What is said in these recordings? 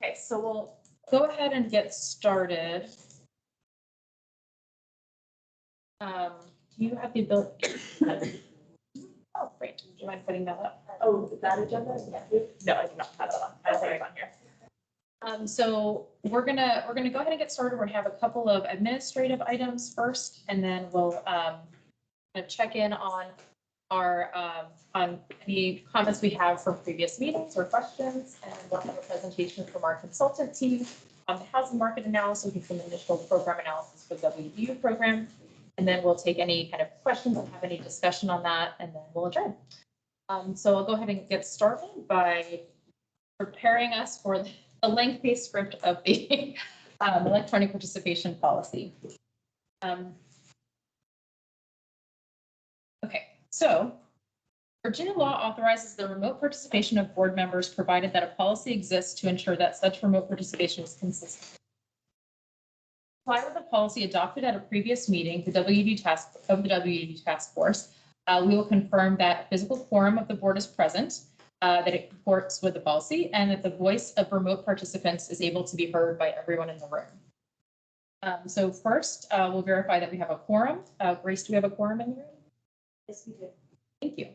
Okay, so we'll go ahead and get started. Do you have the ability? Oh, great. Do you mind putting that up? Oh, that agenda? Yeah. No, I do not have that on. I don't think it's on here. So we're gonna go ahead and get started. We're gonna have a couple of administrative items first, and then we'll check in on our on any comments we have from previous meetings or questions, and we'll have a presentation from our consultant team on the housing market analysis and some initial program analysis for the WDU program. And then we'll take any kind of questions and have any discussion on that, and then we'll adjourn. So I'll go ahead and get started by preparing us for the lengthy script of the electronic participation policy. Okay, so Virginia law authorizes the remote participation of board members, provided that a policy exists to ensure that such remote participation is consistent. Comply with the policy adopted at a previous meeting, the WDU Task Force, we will confirm that a physical quorum of the board is present, that it comports with the policy, and that the voice of remote participants is able to be heard by everyone in the room. So first, we'll verify that we have a quorum. Grace, do we have a quorum in the room? Yes, we do. Thank you.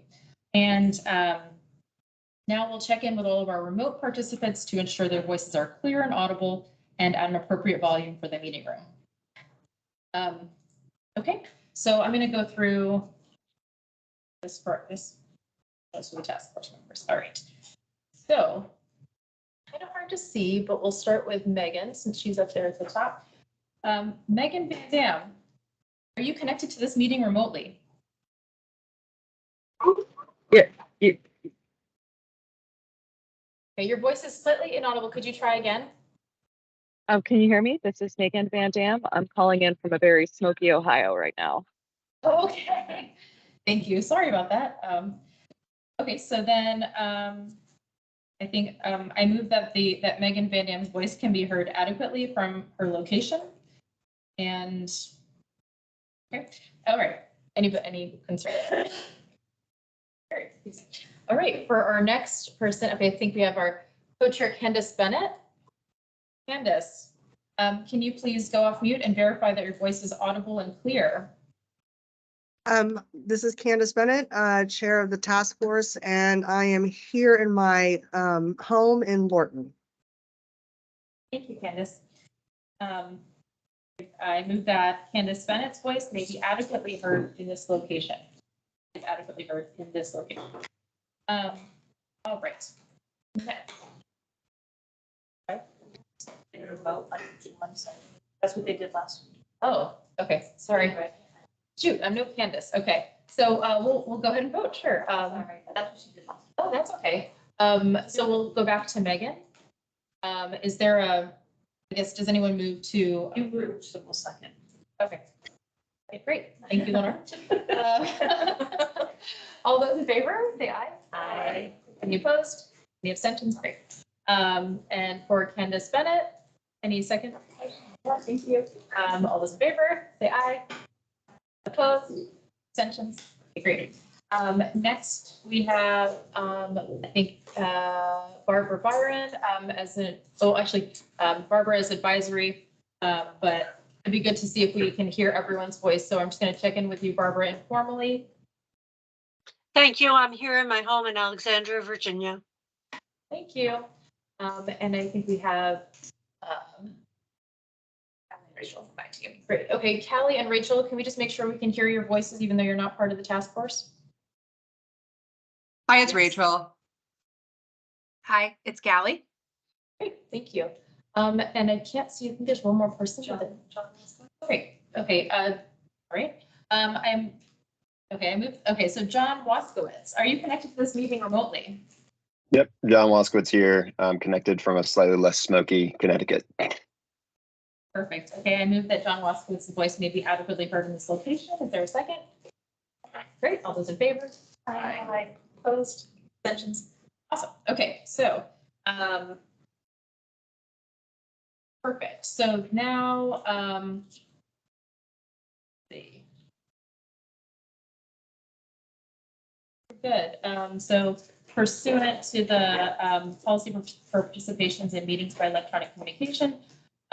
And now we'll check in with all of our remote participants to ensure their voices are clear and audible and at an appropriate volume for the meeting room. Okay, so I'm going to go through this for this. Those are the task force members. All right. So kind of hard to see, but we'll start with Megan since she's up there at the top. Megan Van Dam, are you connected to this meeting remotely? Yeah. Okay, your voice is slightly inaudible. Could you try again? Can you hear me? This is Megan Van Dam. I'm calling in from a very smoky Ohio right now. Okay. Thank you. Sorry about that. Okay, so then I think I move that that Megan Van Dam's voice can be heard adequately from her location. And okay, all right. Any concerns? All right, for our next person, okay, I think we have our co-chair Candace Bennett. Candace, can you please go off mute and verify that your voice is audible and clear? This is Candace Bennett, Chair of the Task Force, and I am here in my home in Lorton. Thank you, Candace. I move that Candace Bennett's voice may be adequately heard in this location. Adequately heard in this location. All right. Okay. That's what they did last week. Oh, okay. Sorry. Shoot, I'm no Candace. Okay, so we'll go ahead and vote. Sure. That's what she did. Oh, that's okay. So we'll go back to Megan. Is there I guess, does anyone move to? You move, so we'll second. Okay. Okay, great. Thank you, Lenore. All those in favor, say aye. Aye. Any opposed? Any abstentions? Great. And for Candace Bennett, any second? Yeah, thank you. All those in favor, say aye. Opposed? Abstentions? Okay, great. Next, we have, I think, Barbara Byron as an, Barbara is advisory, but it'd be good to see if we can hear everyone's voice. So I'm just going to check in with you, Barbara, informally. Thank you. I'm here in my home in Alexandria, Virginia. Thank you. And I think we have Rachel, back to you. Great. Okay, Callie and Rachel, can we just make sure we can hear your voices even though you're not part of the task force? Hi, it's Rachel. Hi, it's Callie. Great, thank you. And I can't see, I think there's one more person. John. Great. Okay. All right. I moved. Okay, so John Waskowitz, are you connected to this meeting remotely? Yep, John Waskowitz here. I'm connected from a slightly less smoky Connecticut. Perfect. Okay, I move that John Waskowitz's voice may be adequately heard in this location. Is there a second? Great. All those in favor? Aye. Opposed? Abstentions? Awesome. Okay, so perfect. So now let's see. Good. So pursuant to the policy for participations in meetings by electronic communication.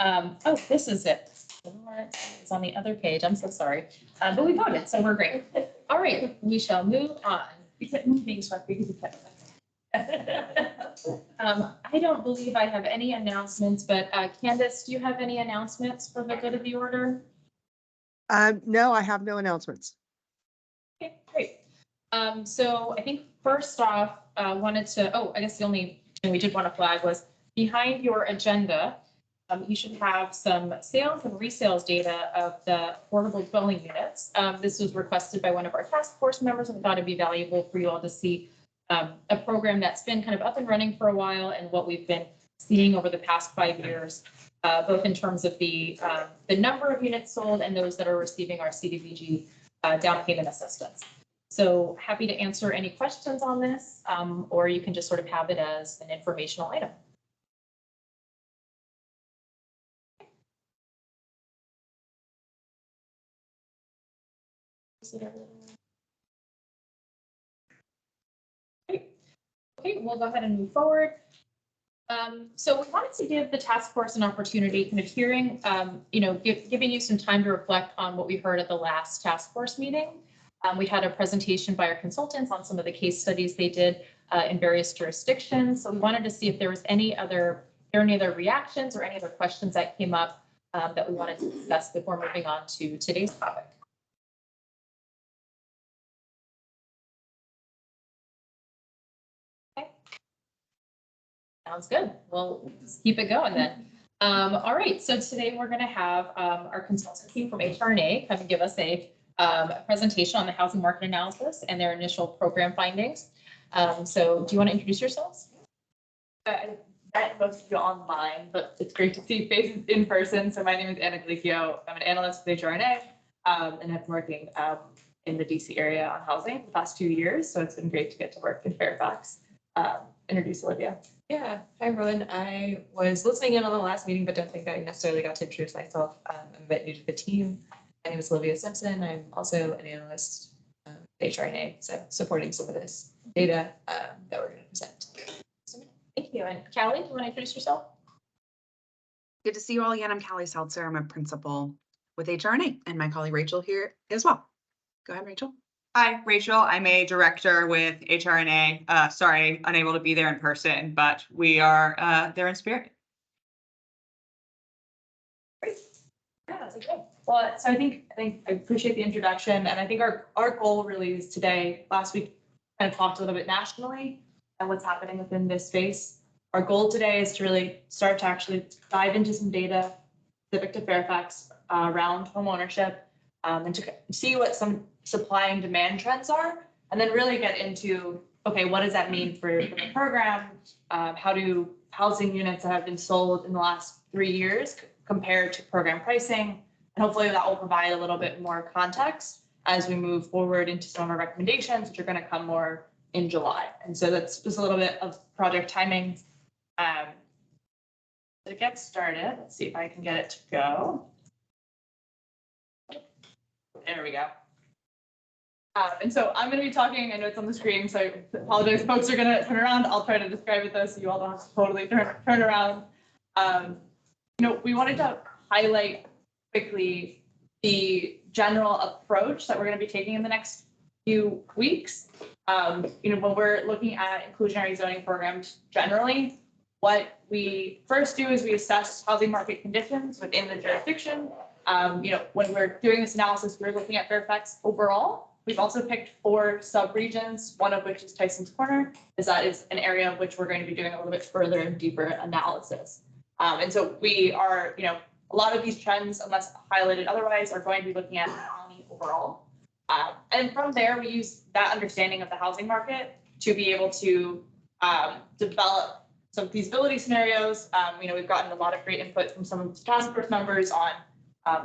Oh, this is it. It's on the other page. I'm so sorry. But we voted, so we're great. All right, we shall move on. We kept moving, so I figured we kept. I don't believe I have any announcements, but Candace, do you have any announcements for the good of the order? No, I have no announcements. Okay, great. So I think first off, wanted to, I guess the only thing we did want to flag was behind your agenda, you should have some sales and resales data of the affordable dwelling units. This was requested by one of our task force members, and we thought it'd be valuable for you all to see a program that's been kind of up and running for a while and what we've been seeing over the past 5 years, both in terms of the number of units sold and those that are receiving our CDBG down payment assistance. So happy to answer any questions on this, or you can just sort of have it as an informational item. Okay, we'll go ahead and move forward. So we wanted to give the task force an opportunity, kind of hearing, giving you some time to reflect on what we heard at the last task force meeting. We had a presentation by our consultants on some of the case studies they did in various jurisdictions. So we wanted to see if there was any other reactions or any other questions that came up that we wanted to discuss before moving on to today's topic. Sounds good. Well, let's keep it going then. All right, so today we're going to have our consultant team from HRNA come and give us a presentation on the housing market analysis and their initial program findings. So do you want to introduce yourselves? I met most of you online, but it's great to see faces in person. So my name is Anna Galicchio. I'm an analyst with HRNA and I've been working in the DC area on housing for the past 2 years. So it's been great to get to work in Fairfax. Introduce Olivia. Yeah, hi everyone. I was listening in on the last meeting, but don't think I necessarily got to introduce myself. I'm a bit new to the team. My name is Olivia Simpson. I'm also an analyst at HRNA, so supporting some of this data that we're going to present. Thank you. And Callie, do you want to introduce yourself? Good to see you all again. I'm Callie Seltzer. I'm a principal with HRNA, and my colleague Rachel here as well. Go ahead, Rachel. Hi, Rachel. I'm a director with HRNA. Sorry, unable to be there in person, but we are there in spirit. Great. Yeah, okay. Well, so I think I appreciate the introduction, and I think our goal really is today. Last week, kind of talked a little bit nationally and what's happening within this space. Our goal today is to really start to actually dive into some data specific to Fairfax around home ownership, and to see what some supply and demand trends are, and then really get into, okay, what does that mean for the program? How do housing units that have been sold in the last 3 years compare to program pricing? And hopefully that will provide a little bit more context as we move forward into some of our recommendations, which are going to come more in July. And so that's just a little bit of project timing. To get started, let's see if I can get it to go. There we go. And so I'm going to be talking, I know it's on the screen, so I apologize, folks are going to turn around. I'll try to describe it though, so you all don't have to totally turn around. We wanted to highlight quickly the general approach that we're going to be taking in the next few weeks. When we're looking at inclusionary zoning programs generally, what we first do is we assess housing market conditions within the jurisdiction. When we're doing this analysis, we're looking at Fairfax overall. We've also picked 4 sub-regions, one of which is Tyson's Corner, as that is an area of which we're going to be doing a little bit further and deeper analysis. And so we are, a lot of these trends, unless highlighted otherwise, are going to be looking at the county overall. And from there, we use that understanding of the housing market to be able to develop some feasibility scenarios. We've gotten a lot of great input from some of the task force members on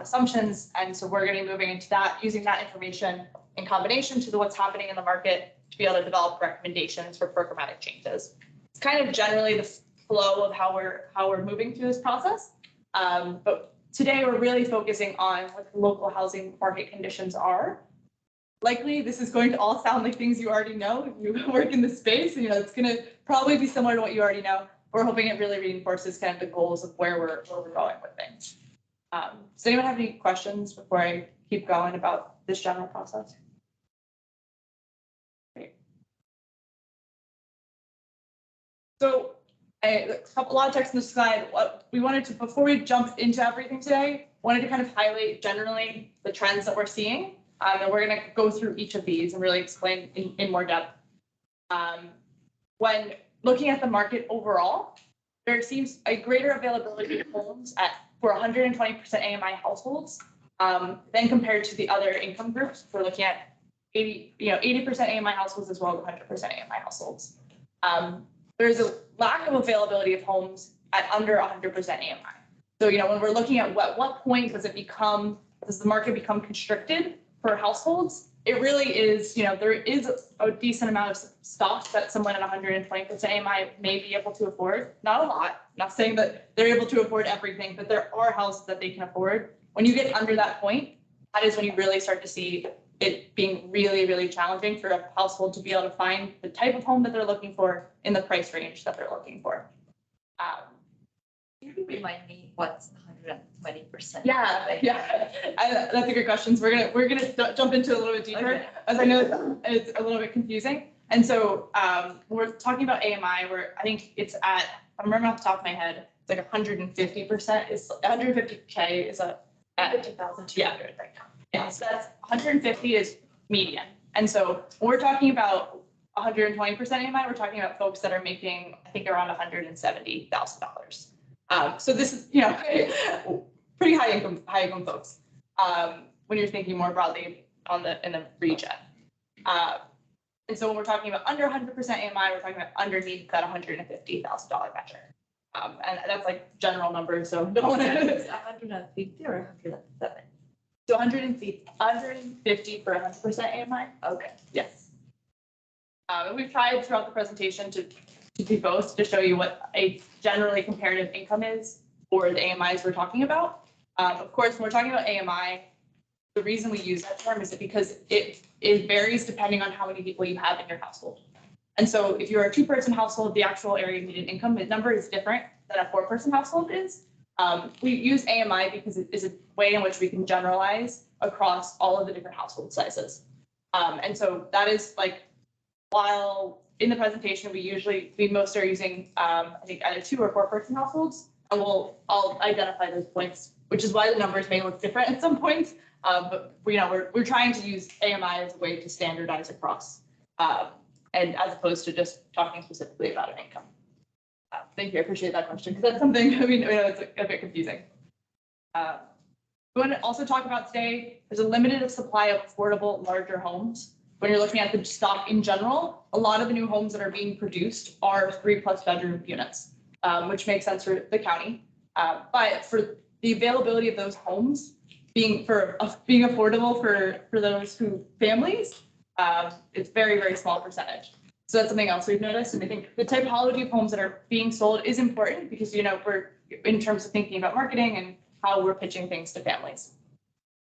assumptions. And so we're going to be moving into that, using that information in combination to what's happening in the market to be able to develop recommendations for programmatic changes. It's kind of generally the flow of how we're moving through this process. But today we're really focusing on what the local housing market conditions are. likely this is going to all sound like things you already know. You work in the space, and it's going to probably be similar to what you already know. We're hoping it really reinforces kind of the goals of where we're going with things. Does anyone have any questions before I keep going about this general process? Great. So a lot of text in the slide. What we wanted to, before we jump into everything today, wanted to kind of highlight generally the trends that we're seeing. And we're going to go through each of these and really explain in more depth. When looking at the market overall, there seems a greater availability of homes for 120% AMI households than compared to the other income groups. We're looking at 80% AMI households as well as 100% AMI households. There's a lack of availability of homes at under 100% AMI. So when we're looking at what point does the market become constricted for households? It really is, there is a decent amount of stock that someone at 120% AMI may be able to afford. Not a lot. I'm not saying that they're able to afford everything, but there are houses that they can afford. When you get under that point, that is when you really start to see it being really, really challenging for a household to be able to find the type of home that they're looking for in the price range that they're looking for. Can you remind me what's 120%? Yeah. That's a good question. So we're gonna jump into a little bit deeper, Okay. as I know it's a little bit confusing. And so we're talking about AMI, where I think it's at, I remember off the top of my head, it's like 150%. Is 150K is a 50,200 right now. yeah. So that's 150 is median. And so when we're talking about 120% AMI, we're talking about folks that are making, I think, around $170,000. So this is, pretty high income folks. When you're thinking more broadly in the region. And so when we're talking about under 100% AMI, we're talking about underneath that $150,000 measure. And that's like general numbers, so don't want to. 150 or 170? So 150 for 100% AMI. Okay. Yes. And we've tried throughout the presentation to do both to show you what a generally comparative income is for the AMIs we're talking about. Of course, when we're talking about AMI, the reason we use that term is because it varies depending on how many people you have in your household. And so if you're a 2-person household, the actual area median income number is different than a 4-person household is. We use AMI because it is a way in which we can generalize across all of the different household sizes. And so that is like, while in the presentation, we most are using, I think, either 2 or 4-person households, and I'll identify those points, which is why the numbers may look different at some points. But we're trying to use AMI as a way to standardize across, and as opposed to just talking specifically about an income. Thank you. I appreciate that question, because that's something, it's a bit confusing. We want to also talk about today, there's a limited supply of affordable larger homes. When you're looking at the stock in general, a lot of the new homes that are being produced are 3+ bedroom units, which makes sense for the county. But for the availability of those homes being affordable for those families, it's very, very small percentage. So that's something else we've noticed. And I think the typology of homes that are being sold is important because, we're in terms of thinking about marketing and how we're pitching things to families.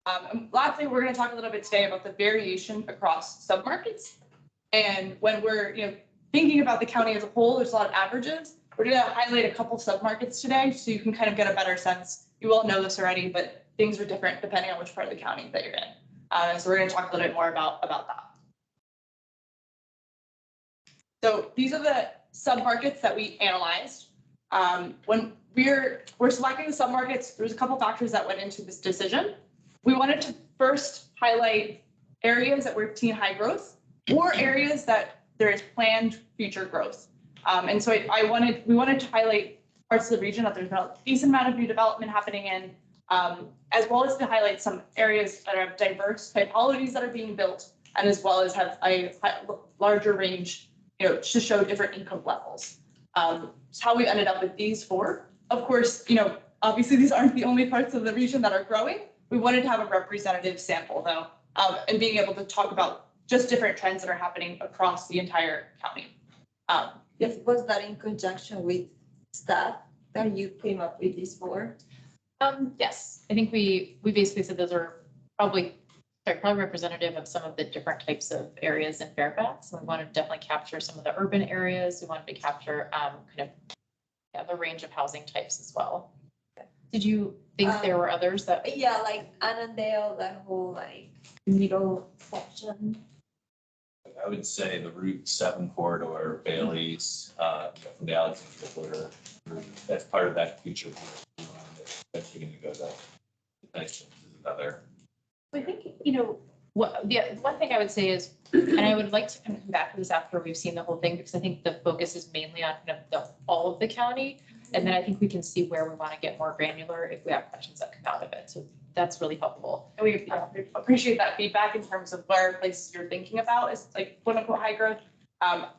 And lastly, we're going to talk a little bit today about the variation across submarkets. And when we're thinking about the county as a whole, there's a lot of averages. We're going to highlight a couple submarkets today so you can kind of get a better sense. You all know this already, but things are different depending on which part of the county that you're in. So we're going to talk a little bit more about that. So these are the submarkets that we analyzed. When we're selecting the submarkets, there's a couple factors that went into this decision. We wanted to first highlight areas that we're seeing high growth or areas that there is planned future growth. And so we wanted to highlight parts of the region that there's a decent amount of new development happening in, as well as to highlight some areas that have diverse typologies that are being built, and as well as have a larger range, to show different income levels. It's how we ended up with these 4. Of course, obviously these aren't the only parts of the region that are growing. We wanted to have a representative sample though, and being able to talk about just different trends that are happening across the entire county. Yes, was that in conjunction with staff that you came up with these 4? Yes, I think we basically said those are probably They're probably representative of some of the different types of areas in Fairfax. We wanted to definitely capture some of the urban areas. We wanted to capture kind of the range of housing types as well. Did you think there were others that? Yeah, like Annandale, that whole like middle section. I would say the Route 7 corridor, Bailey's, from the Alexandria border, that's part of that future. That's going to go to nice is another. I think, the one thing I would say is, and I would like to kind of come back to this after we've seen the whole thing, because I think the focus is mainly on kind of all of the county. And then I think we can see where we want to get more granular if we have questions that come out of it. So that's really helpful. And we appreciate that feedback in terms of where places you're thinking about is like quote unquote high growth.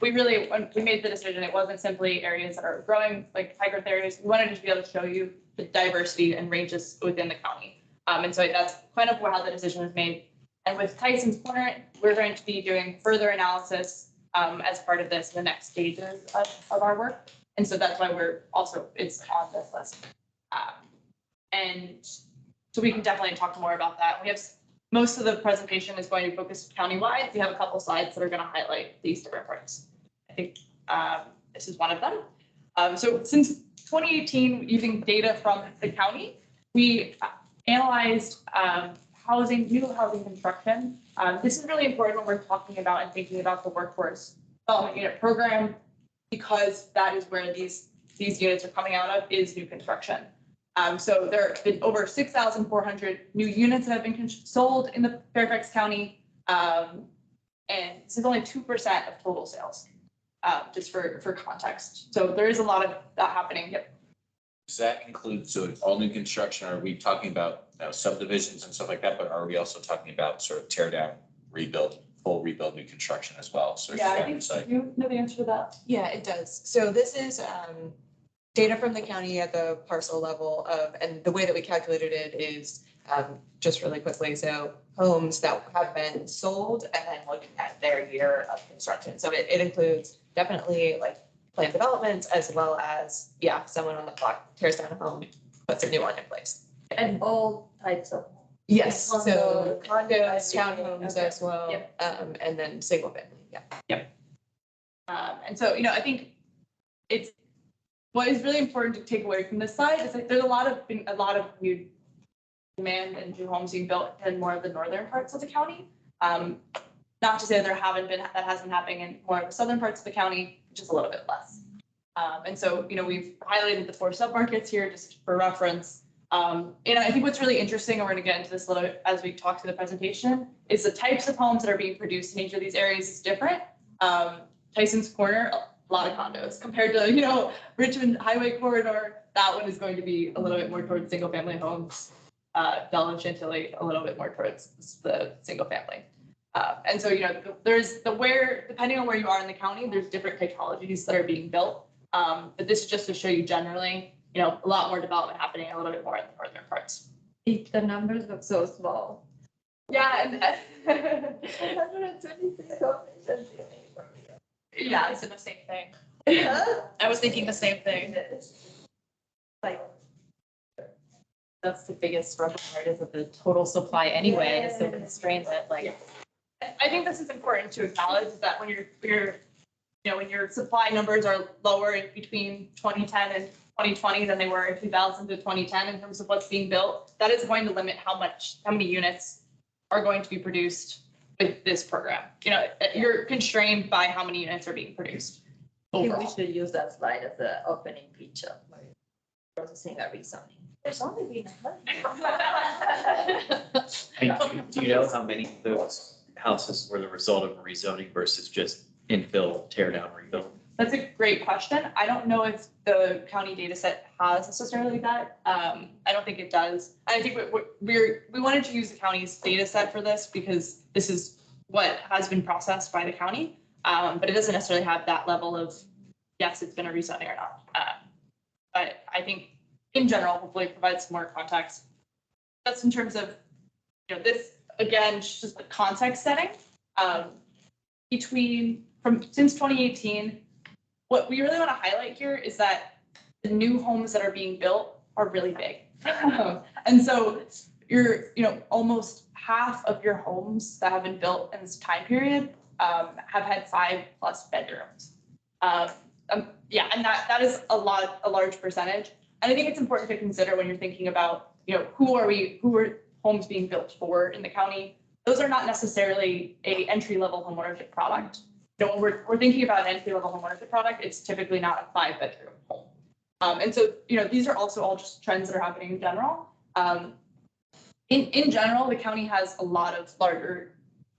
We really, when we made the decision, it wasn't simply areas that are growing, like high growth areas. We wanted to be able to show you the diversity and ranges within the county. And so that's kind of how the decision was made. And with Tyson's Corner, we're going to be doing further analysis as part of this in the next stages of our work. And so that's why it's on this list. And so we can definitely talk more about that. We have most of the presentation is going to focus countywide. We have a couple slides that are going to highlight these different parts. I think this is one of them. So since 2018, using data from the county, we analyzed new housing construction. This is really important when we're talking about and thinking about the workforce development unit program, because that is where these units are coming out of is new construction. So there have been over 6,400 new units that have been sold in the Fairfax County. And this is only 2% of total sales, just for context. So there is a lot of that happening. Yep. Does that include, so all new construction, are we talking about subdivisions and stuff like that, but are we also talking about sort of tear down, rebuild, full rebuild, new construction as well? So Yeah, I think you know the answer to that. Yeah, it does. So this is data from the county at the parcel level and the way that we calculated it is just really quickly. So homes that have been sold and then looking at their year of construction. So it includes definitely like planned developments as well as, someone on the block tears down a home, puts a new one in place. And all types of. Yes, so condos, townhomes as well, and then single family, And so, I think what is really important to take away from this slide is that there's a lot of new demand and new homes being built in more of the northern parts of the county. Not to say that that hasn't happening in more of the southern parts of the county, just a little bit less. And so, we've highlighted the 4 submarkets here just for reference. And I think what's really interesting, and we're going to get into this a little bit as we talk through the presentation, is the types of homes that are being produced in each of these areas is different. Tyson's Corner, a lot of condos compared to, Richmond Highway Corridor. That one is going to be a little bit more towards single family homes. Bell and Chantilly, a little bit more towards the single family. And so, there's depending on where you are in the county, there's different typologies that are being built. But this is just to show you generally, a lot more development happening a little bit more in the northern parts. The numbers look so small. Yeah. And 126 homes. Yeah, I said the same thing. I was thinking the same thing. Like, That's the biggest struggle part is that the total supply anyway is so constrained that I think this is important to acknowledge is that when when your supply numbers are lower between 2010 and 2020 than they were in 2000 to 2010 in terms of what's being built, that is going to limit how many units are going to be produced with this program. You're constrained by how many units are being produced. I think we Overall. should use that slide as the opening picture. Processing that rezoning. There's only been. Do you know how many of those houses were the result of rezoning versus just infill, tear down, rebuild? That's a great question. I don't know if the county data set has necessarily that. I don't think it does. I think we wanted to use the county's data set for this because this is what has been processed by the county. But it doesn't necessarily have that level of, yes, it's been a rezoning or not. But I think in general, hopefully provides some more context. That's in terms of, this, again, just the context setting. Since 2018, what we really want to highlight here is that the new homes that are being built are really big. And so almost half of your homes that have been built in this time period have had 5+ bedrooms. Yeah, and that is a large percentage. And I think it's important to consider when you're thinking about, who are homes being built for in the county. Those are not necessarily a entry-level homeownership product. When we're thinking about an entry-level homeownership product, it's typically not a 5-bedroom home. And so, these are also all just trends that are happening in general. In general, the county has a lot of larger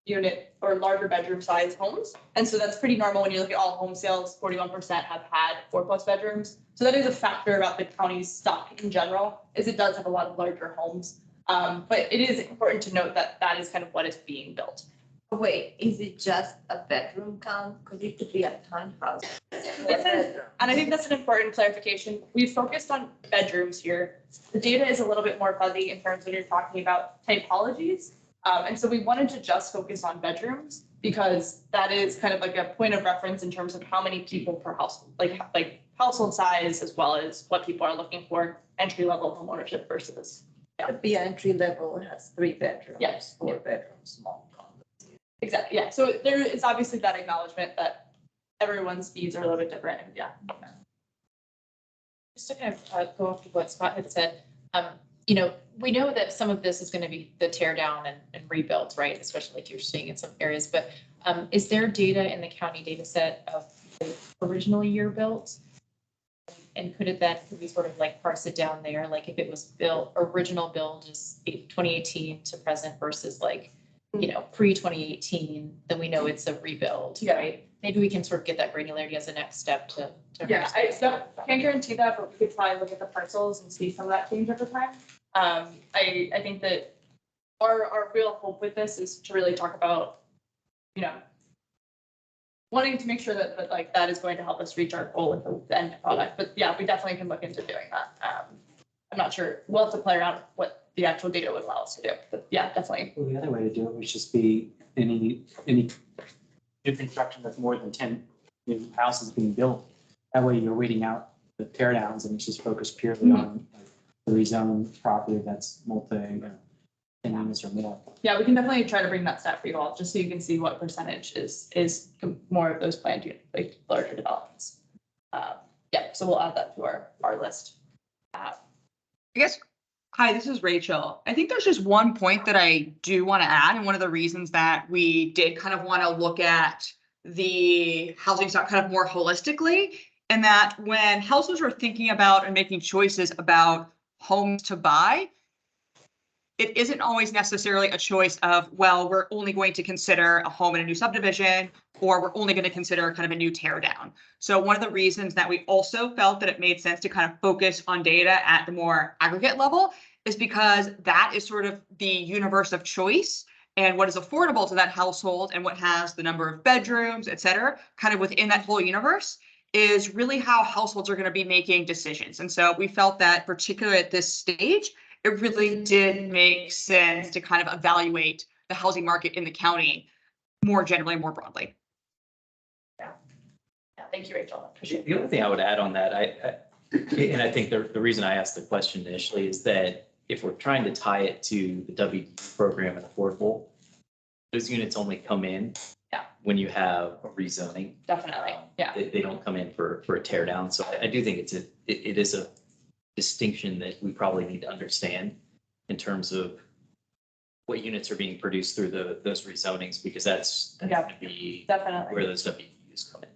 unit or larger bedroom size homes. And so that's pretty normal when you look at all home sales, 41% have had 4+ bedrooms. So that is a factor about the county's stock in general, is it does have a lot of larger homes. But it is important to note that that is kind of what is being built. Wait, is it just a bedroom count? Because it could be a townhouse. And I think that's an important clarification. We've focused on bedrooms here. The data is a little bit more fuzzy in terms of when you're talking about typologies. And so we wanted to just focus on bedrooms because that is kind of like a point of reference in terms of how many people per household, like household size, as well as what people are looking for entry-level homeownership versus. Yeah. The entry level has 3 bedrooms. Yes. 4 bedrooms, small condos. Exactly. Yeah. So there is obviously that acknowledgement that everyone's needs are a little bit different. And yeah. Just to kind of go off to what Scott had said, we know that some of this is going to be the tear down and rebuilds, right? Especially like you're seeing in some areas. But is there data in the county data set of the original year built? And could we sort of like parse it down there? Like if it was built, original build is 2018 to present versus like, pre-2018, then we know it's a rebuild, right? Maybe we can sort of get that granularity as a next step to yeah, I can't guarantee that, but we could probably look at the parcels and see some of that change over time. I think that our real hope with this is to really talk about, wanting to make sure that like that is going to help us reach our goal with the end product. But yeah, we definitely can look into doing that. I'm not sure. We'll have to play around with what the actual data would allow us to do. But yeah, definitely. Well, the other way to do it would just be any new construction that's more than 10 new houses being built. That way you're waiting out the tear downs and it's just focused purely on the rezoned property that's multi 10 units or more. Yeah, we can definitely try to bring that stat for you all, just so you can see what percentage is more of those planned unit, like larger developments. Yeah, so we'll add that to our list. I guess, hi, this is Rachel. I think there's just one point that I do want to add, and one of the reasons that we did kind of want to look at the housing stock kind of more holistically, and that when households are thinking about and making choices about homes to buy, it isn't always necessarily a choice of, well, we're only going to consider a home in a new subdivision, or we're only going to consider kind of a new tear down. So one of the reasons that we also felt that it made sense to kind of focus on data at the more aggregate level is because that is sort of the universe of choice, and what is affordable to that household and what has the number of bedrooms, et cetera, kind of within that whole universe is really how households are going to be making decisions. And so we felt that particularly at this stage, it really did make sense to kind of evaluate the housing market in the county more generally, more broadly. Yeah, thank you, Rachel. The only thing I would add on that, and I think the reason I asked the question initially is that if we're trying to tie it to the WDU program and affordable, those units only come in when you have a rezoning. Definitely, yeah. They don't come in for a tear down. So I do think it is a distinction that we probably need to understand in terms of what units are being produced through those rezonings, because that's going to be where those WDUs come in.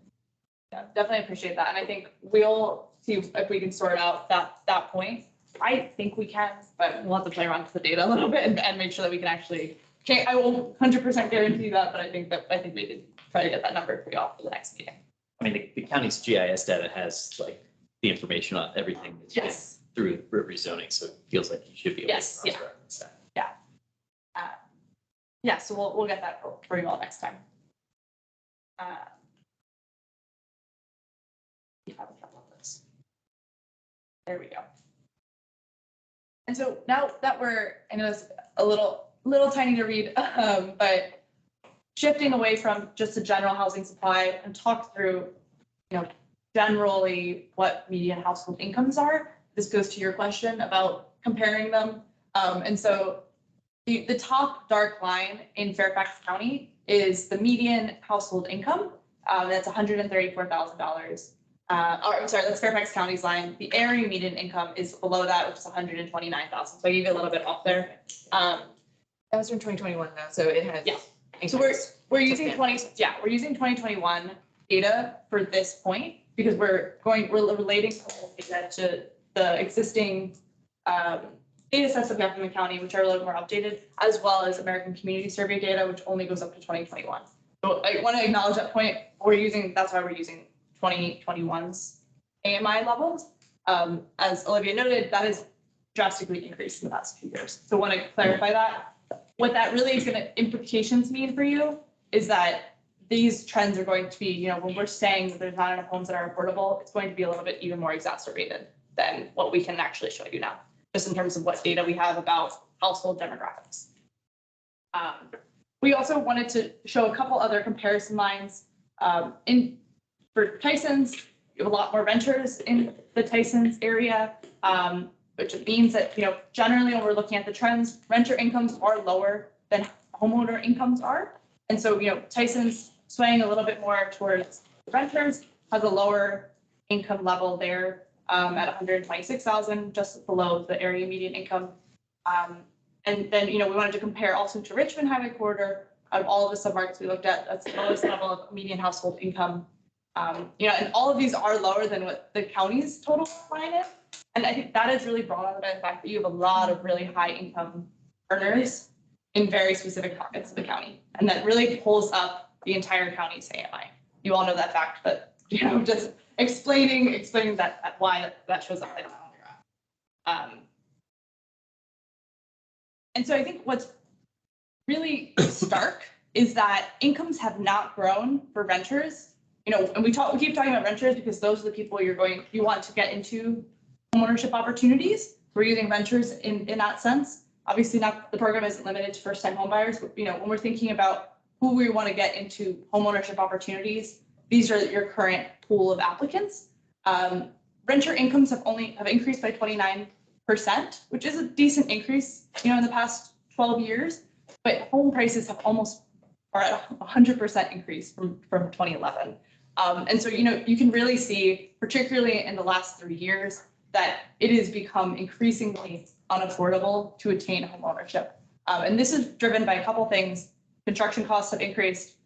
Yeah, definitely appreciate that. And I think we'll see if we can sort out that point. I think we can, but we'll have to play around with the data a little bit and make sure that we can actually change. I won't 100% guarantee that, but I think we could try to get that number for you all for the next meeting. I mean, the county's GIS data has like the information on everything that's through rezoning, so it feels like you should be able to cross-reference that. Yeah, so we'll get that for you all next time. You have a couple of those. There we go. And so now that I know it's a little tiny to read, but shifting away from just the general housing supply and talk through, generally what median household incomes are. This goes to your question about comparing them. And so the top dark line in Fairfax County is the median household income. That's $134,000. Or I'm sorry, that's Fairfax County's line. The area median income is below that, which is 129,000. So I gave you a little bit off there. That was from 2021 though, so it has. Yeah. So we're using 2021 data for this point because we're relating data to the existing data sets that we have from the county, which are a little more updated, as well as American Community Survey data, which only goes up to 2021. So I want to acknowledge that point. That's why we're using 2021's AMI levels. As Olivia noted, that has drastically increased in the past few years. So I want to clarify that. What that really is going to implications mean for you is that these trends are going to be, when we're saying that there's not enough homes that are affordable, it's going to be a little bit even more exacerbated than what we can actually show you now, just in terms of what data we have about household demographics. We also wanted to show a couple other comparison lines. For Tyson's, you have a lot more renters in the Tyson's area, which means that, generally when we're looking at the trends, renter incomes are lower than homeowner incomes are. And so, Tyson's swaying a little bit more towards renters, has a lower income level there at 126,000, just below the area median income. And then, we wanted to compare also to Richmond Highway Corridor. Out of all of the submarkets we looked at, that's the lowest level of median household income. And all of these are lower than what the county's total line is. And I think that is really brought on by the fact that you have a lot of really high income earners in very specific pockets of the county. And that really pulls up the entire county's AMI. You all know that fact, but just explaining that why that shows up later on. And so I think what's really stark is that incomes have not grown for renters. And we keep talking about renters because those are the people you want to get into homeownership opportunities. We're using renters in that sense. Obviously, the program isn't limited to first-time homebuyers. But, when we're thinking about who we want to get into homeownership opportunities, these are your current pool of applicants. Renter incomes have increased by 29%, which is a decent increase, in the past 12 years. But home prices are at 100% increase from 2011. And so, you can really see, particularly in the last 3 years, that it has become increasingly unaffordable to attain homeownership. And this is driven by a couple things. Construction costs have increased.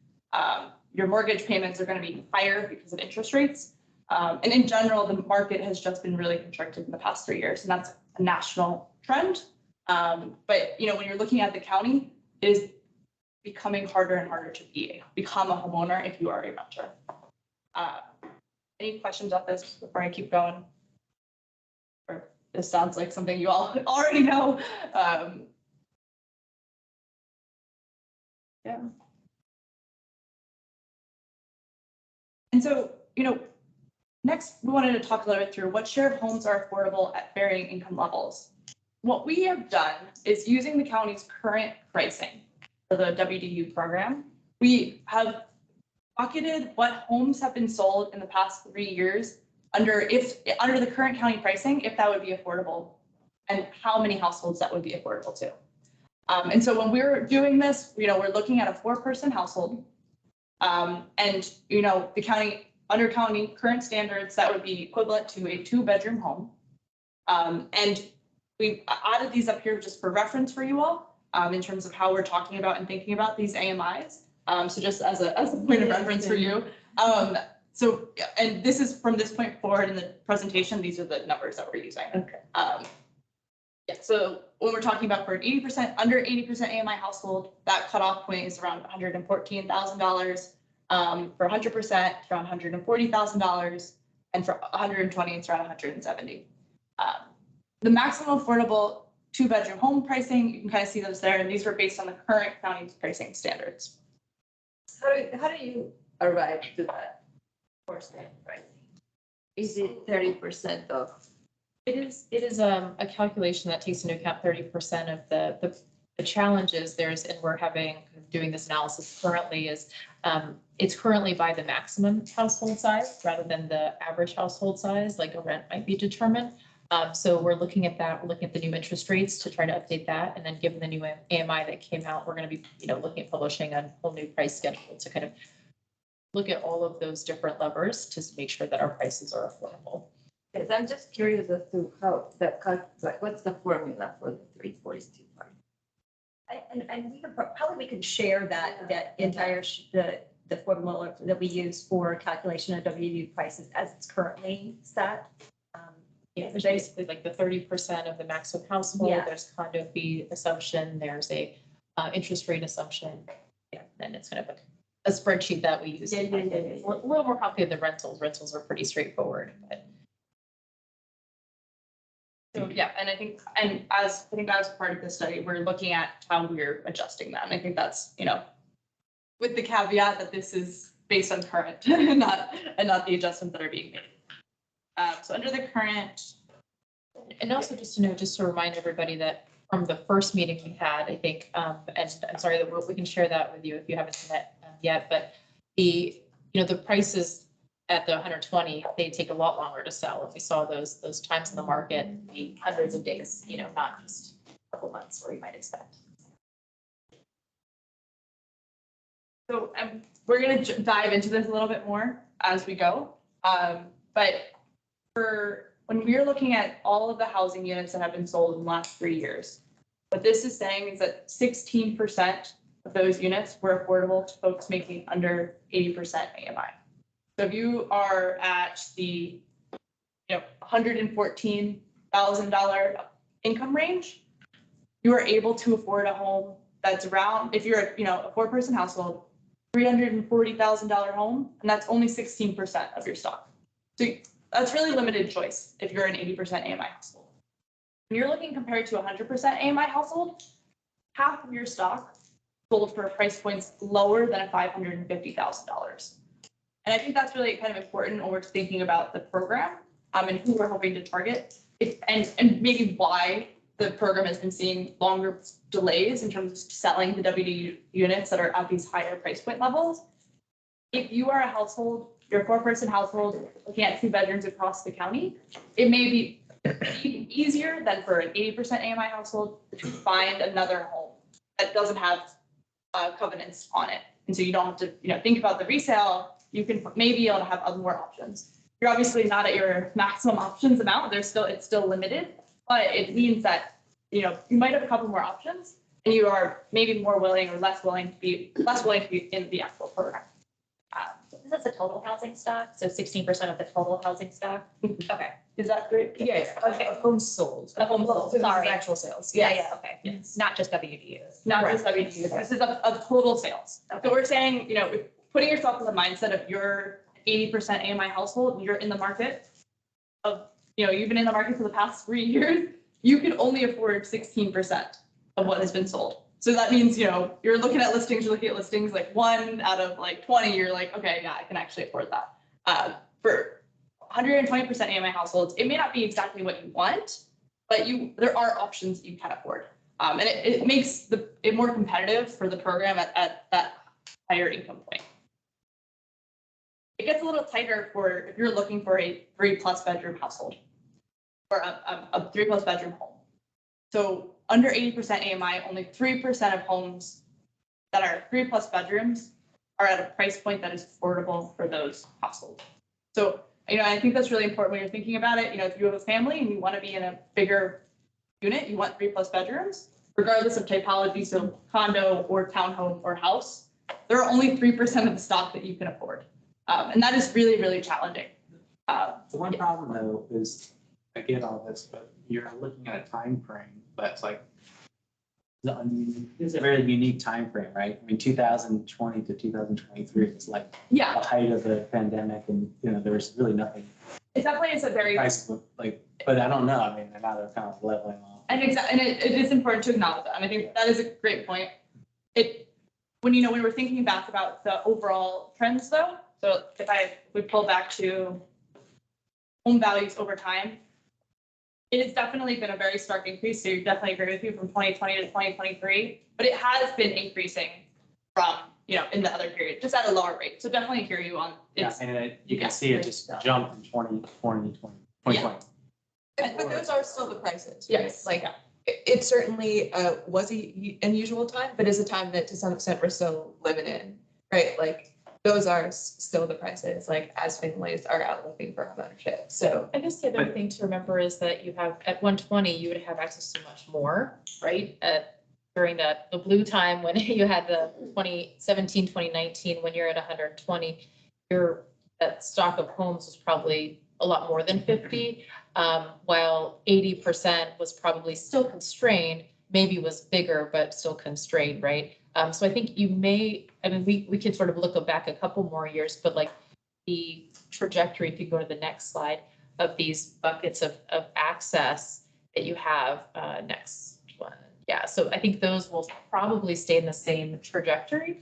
Your mortgage payments are going to be higher because of interest rates. And in general, the market has just been really constricted in the past 3 years, and that's a national trend. But, when you're looking at the county, it is becoming harder and harder to become a homeowner if you are a renter. Any questions on this before I keep going? Or this sounds like something you all already know. Yeah. And so, next we wanted to talk a little bit through what share of homes are affordable at varying income levels. What we have done is using the county's current pricing for the WDU program, we have bucketed what homes have been sold in the past 3 years under the current county pricing, if that would be affordable, and how many households that would be affordable to. And so when we're doing this, we're looking at a 4-person household. And, the county, under county current standards, that would be equivalent to a 2-bedroom home. And we've added these up here just for reference for you all, in terms of how we're talking about and thinking about these AMIs. So just as a point of reference for you. So, and this is from this point forward in the presentation, these are the numbers that we're using. Okay. Yeah, so when we're talking about for an under 80% AMI household, that cutoff point is around $114,000. For 100%, it's around $140,000. And for 120, it's around $170,000. The maximum affordable 2-bedroom home pricing, you can kind of see those there, and these were based on the current county's pricing standards. How do you arrive to that percent pricing? Is it 30% of? It is a calculation that takes into account 30% of the challenges and we're doing this analysis currently is it's currently by the maximum household size rather than the average household size, like a rent might be determined. So we're looking at that, we're looking at the new interest rates to try to update that. And then given the new AMI that came out, we're going to be, looking at publishing a whole new price schedule to kind of look at all of those different levers to make sure that our prices are affordable. Yes, I'm just curious as to how like, what's the formula for the 342 part? And we could, probably we could share that entire, the formula that we use for calculation of WDU prices as it's currently set. Yeah, there's basically like the 30% of the maximum household, Yeah. there's condo fee assumption, there's a interest rate assumption. Yeah, then it's kind of a spreadsheet that we use. Yeah. A little more complicated than rentals. Rentals are pretty straightforward, but. So, yeah, and I think as part of this study, we're looking at how we're adjusting that. And I think that's, with the caveat that this is based on current and not the adjustments that are being made. So under the current. And also just to remind everybody that from the first meeting we had, I think, and I'm sorry that we can share that with you if you haven't seen it yet, but the prices at the 120, they take a lot longer to sell. And we saw those times in the market be hundreds of days, not just a couple months where you might expect. So we're going to dive into this a little bit more as we go. But when we're looking at all of the housing units that have been sold in the last 3 years, what this is saying is that 16% of those units were affordable to folks making under 80% AMI. So if you are at the $114,000 income range, you are able to afford a home that's around, if you're a 4-person household, $340,000 home, and that's only 16% of your stock. So that's really limited choice if you're an 80% AMI household. When you're looking compared to 100% AMI household, half of your stock sold for price points lower than $550,000. And I think that's really kind of important when we're thinking about the program and who we're hoping to target and maybe why the program has been seeing longer delays in terms of selling the WDU units that are at these higher price point levels. If you are a household, you're a 4-person household looking at 2 bedrooms across the county, it may be even easier than for an 80% AMI household to find another home that doesn't have covenants on it. And so you don't have to, think about the resale. You can maybe be able to have other more options. You're obviously not at your maximum options amount. It's still limited, but it means that, you might have a couple more options and you are maybe more willing or less willing to be in the actual program. Is this the total housing stock? So 16% of the total housing stock? Okay. Is that great? Yeah, Okay. of homes sold. Of homes sold, So this is sorry. Actual sales. Yeah, okay. Yes. Not just WDUs. Not Right. just WDU. This is of total sales. So we're saying, putting yourself in the mindset of your 80% AMI household, you're in the market of, you've been in the market for the past 3 years, you can only afford 16% of what has been sold. So that means, you're looking at listings, like 1 out of like 20, you're like, okay, yeah, I can actually afford that. For 120% AMI households, it may not be exactly what you want, but there are options you can afford. And it makes it more competitive for the program at that higher income point. It gets a little tighter if you're looking for a 3+ bedroom household or a 3+ bedroom home. So under 80% AMI, only 3% of homes that are 3+ bedrooms are at a price point that is affordable for those households. So, I think that's really important when you're thinking about it. If you have a family and you want to be in a bigger unit, you want 3+ bedrooms, regardless of typology, so condo or townhome or house, there are only 3% of the stock that you can afford. And that is really, really challenging. The one problem though is, I get all this, but you're looking at a time frame that's like, it's a very unique time frame, right? I mean, 2020 to 2023 is like the height of the pandemic, and there's really nothing. It definitely is a very but I don't know. I mean, now they're kind of leveling off. And it is important to acknowledge that. And I think that is a great point. When we're thinking back about the overall trends though, so if we pull back to home values over time, it has definitely been a very stark increase. So you definitely agree with you from 2020 to 2023, but it has been increasing from, in the other period, just at a lower rate. So definitely hear you on. You can see it just jump in 2020. But those are still the prices. right? Yes. Like, it certainly was a unusual time, but is a time that to some extent we're still living in, right? Like, those are still the prices, like, as families are out looking for homeownership, so. I guess the other thing to remember is that you have, at 120, you would have access to much more, right? During the blue time when you had the 2017, 2019, when you're at 120, that stock of homes was probably a lot more than 50, while 80% was probably still constrained, maybe was bigger, but still constrained, right? So I think we could sort of look back a couple more years, but like the trajectory, if you go to the next slide, of these buckets of access that you have, next one. Yeah, so I think those will probably stay in the same trajectory,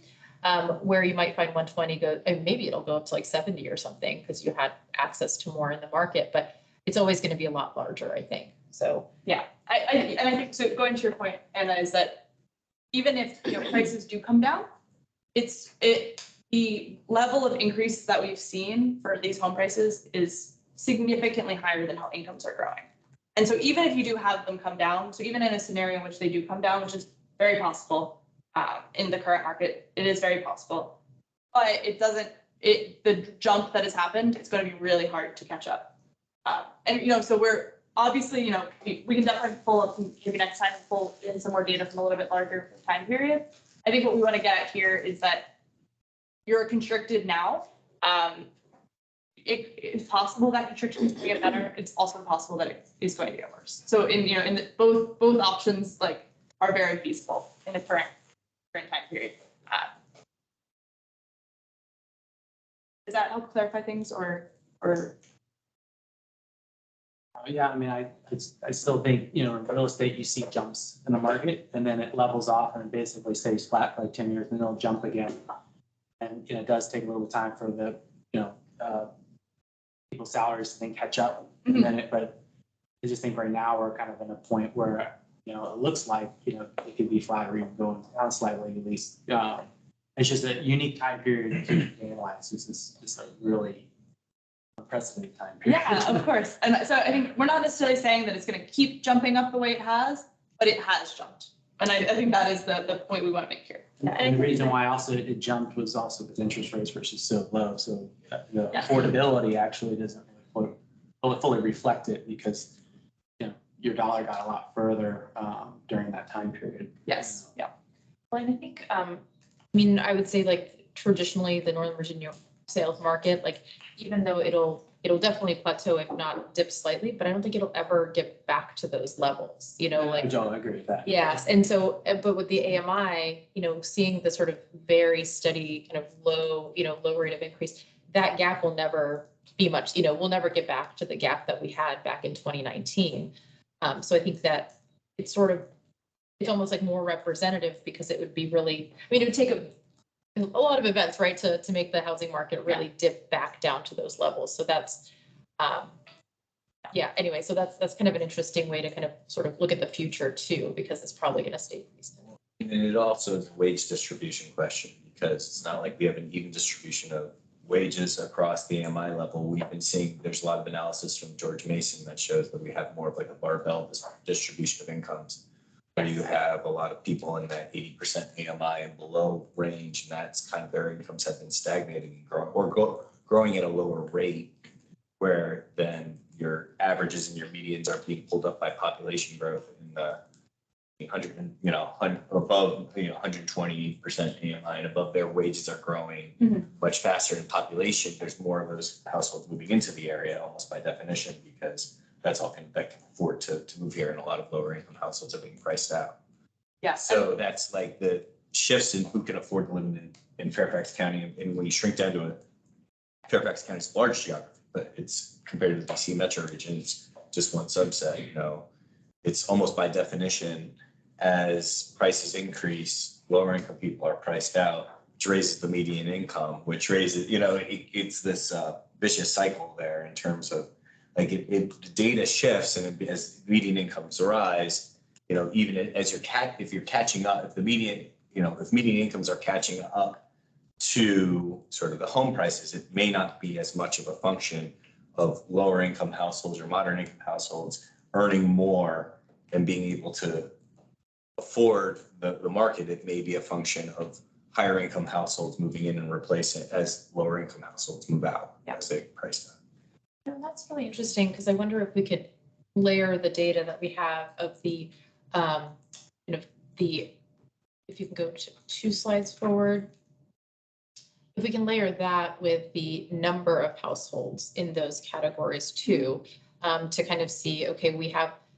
where you might find 120 go, and maybe it'll go up to like 70 or something because you had access to more in the market, but it's always going to be a lot larger, I think. So Yeah, I think, so going to your point, Anna, is that even if, prices do come down, the level of increases that we've seen for these home prices is significantly higher than how incomes are growing. And so even if you do have them come down, so even in a scenario in which they do come down, which is very possible in the current market, it is very possible. But the jump that has happened, it's going to be really hard to catch up. And, so we're obviously, we can definitely pull up, maybe next time, pull in some more data from a little bit larger time period. I think what we want to get at here is that you're constricted now. It's possible that constriction is going to get better. It's also possible that it is going to get worse. So both options are very feasible in the current time period. Does that help clarify things or? Yeah, I mean, I still think, in real estate, you see jumps in the market and then it levels off and basically stays flat for like 10 years and then it'll jump again. And, it does take a little time for the, people's salaries to then catch up. And then but I just think right now we're kind of in a point where, it looks like, it could be flat or even going down slightly at least. It's just a unique time period to analyze. This is just a really unprecedented time period. Yeah, of course. And so I think we're not necessarily saying that it's going to keep jumping up the way it has, but it has jumped. And I think that is the point we want to make here. And the reason why also it jumped was also with interest rates versus so low. So the affordability actually doesn't really fully reflect it because, your dollar got a lot further during that time period. Yes. Yeah. Well, and I think, I would say traditionally the Northern Virginia sales market, even though it'll definitely plateau, if not dip slightly, but I don't think it'll ever get back to those levels, I don't agree with that. Yes. And so, but with the AMI, seeing the sort of very steady kind of low rate of increase, that gap will never be much, we'll never get back to the gap that we had back in 2019. So I think that it's almost like more representative because it would be really, it would take a lot of events, right, to make the housing market really dip back down to those levels. So that's, anyway, so that's kind of an interesting way to kind of sort of look at the future too, because it's probably going to stay reasonable. And it also is a wage distribution question because it's not like we have an even distribution of wages across the AMI level. We've been seeing there's a lot of analysis from George Mason that shows that we have more of like a barbell distribution of incomes. Where you have a lot of people in that 80% AMI and below range, and that's kind of their incomes have been stagnating and growing at a lower rate, where then your averages and your medians are being pulled up by population growth in the 120% AMI and above. Their wages are growing much faster in population. There's more of those households moving into the area almost by definition because that's all that can afford to move here, and a lot of lower income households are being priced out. Yeah. So that's like the shifts in who can afford to live in Fairfax County. And when you shrink down to Fairfax County's large geography, but it's compared to the DC metro region, it's just one subset, it's almost by definition, as prices increase, lower income people are priced out, which raises the median income, which raises, it's this vicious cycle there in terms of the data shifts, and as median incomes rise, even as if you're catching up, if the median, if median incomes are catching up to sort of the home prices, it may not be as much of a function of lower income households or moderate income households earning more and being able to afford the market. It may be a function of higher income households moving in and replacing it as lower income households move out as they price down. No, that's really interesting because I wonder if we could layer the data that we have of the, if you can go to 2 slides forward. If we can layer that with the number of households in those categories too, to kind of see, okay,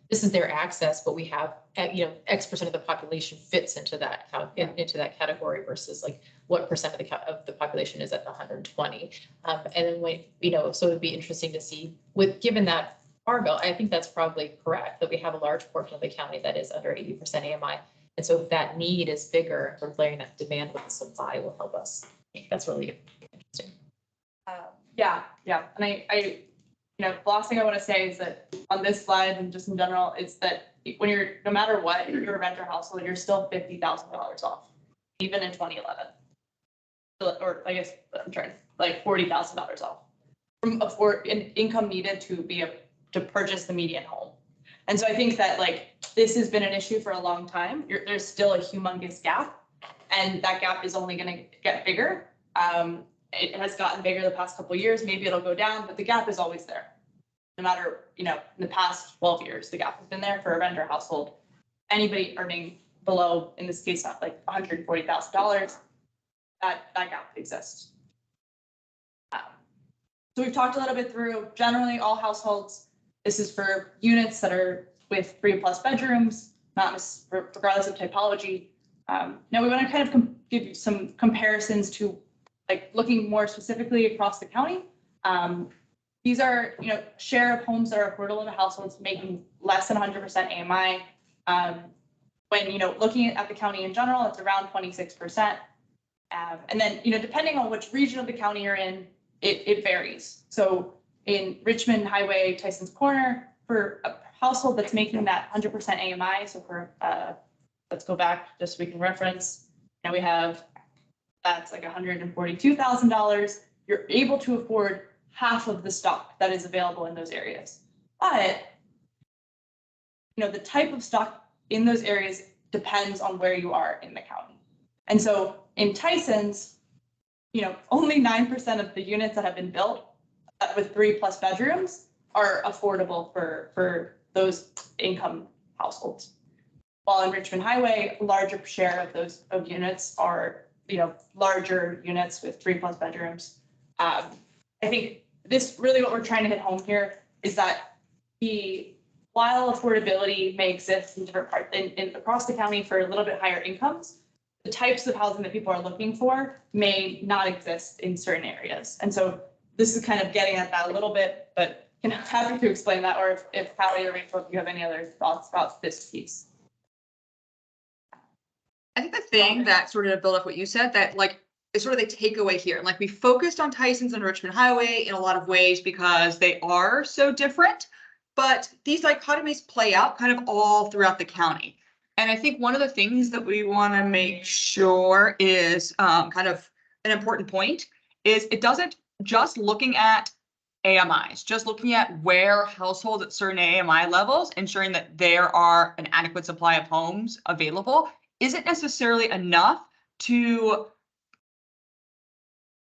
this is their access, but we have, X% of the population fits into that, into that category versus like what percent of the population is at the 120. And then so it'd be interesting to see given that barbell, I think that's probably correct that we have a large portion of the county that is under 80% AMI. And so if that need is bigger, sort of layering that demand with the supply will help us. I think that's really interesting. Yeah. And I the last thing I want to say is that on this slide and just in general, is that when no matter what, you're a renter household, you're still $50,000 off, even in 2011. Or I guess I'm trying like $40,000 off from income needed to purchase the median home. And so I think that this has been an issue for a long time. There's still a humongous gap, and that gap is only going to get bigger. It has gotten bigger the past couple of years. Maybe it'll go down, but the gap is always there. No matter, in the past 12 years, the gap has been there for a renter household. Anybody earning below, in this case, like $140,000, that gap exists. So we've talked a little bit through generally all households. This is for units that are with 3+ bedrooms, regardless of typology. Now we want to kind of give you some comparisons to looking more specifically across the county. These are, share of homes that are affordable to households making less than 100% AMI. When, looking at the county in general, it's around 26%. And then, depending on which region of the county you're in, it varies. So in Richmond Highway, Tyson's Corner, for a household that's making that 100% AMI, so for, let's go back just so we can reference. Now we have, that's like $142,000. You're able to afford half of the stock that is available in those areas. But, the type of stock in those areas depends on where you are in the county. And so in Tyson's, only 9% of the units that have been built with 3+ bedrooms are affordable for those income households. While in Richmond Highway, a larger share of those units are, larger units with 3+ bedrooms. I think this really what we're trying to hit home here is that while affordability may exist in different parts across the county for a little bit higher incomes, the types of housing that people are looking for may not exist in certain areas. And so this is kind of getting at that a little bit, but happy to explain that, or if Hallie or Rachel, if you have any other thoughts about this piece. I think the thing that sort of build up what you said, that is sort of the takeaway here. We focused on Tyson's and Richmond Highway in a lot of ways because they are so different, but these dichotomies play out kind of all throughout the county. And I think one of the things that we want to make sure is kind of an important point is it doesn't just looking at AMIs, just looking at where households at certain AMI levels, ensuring that there are an adequate supply of homes available isn't necessarily enough to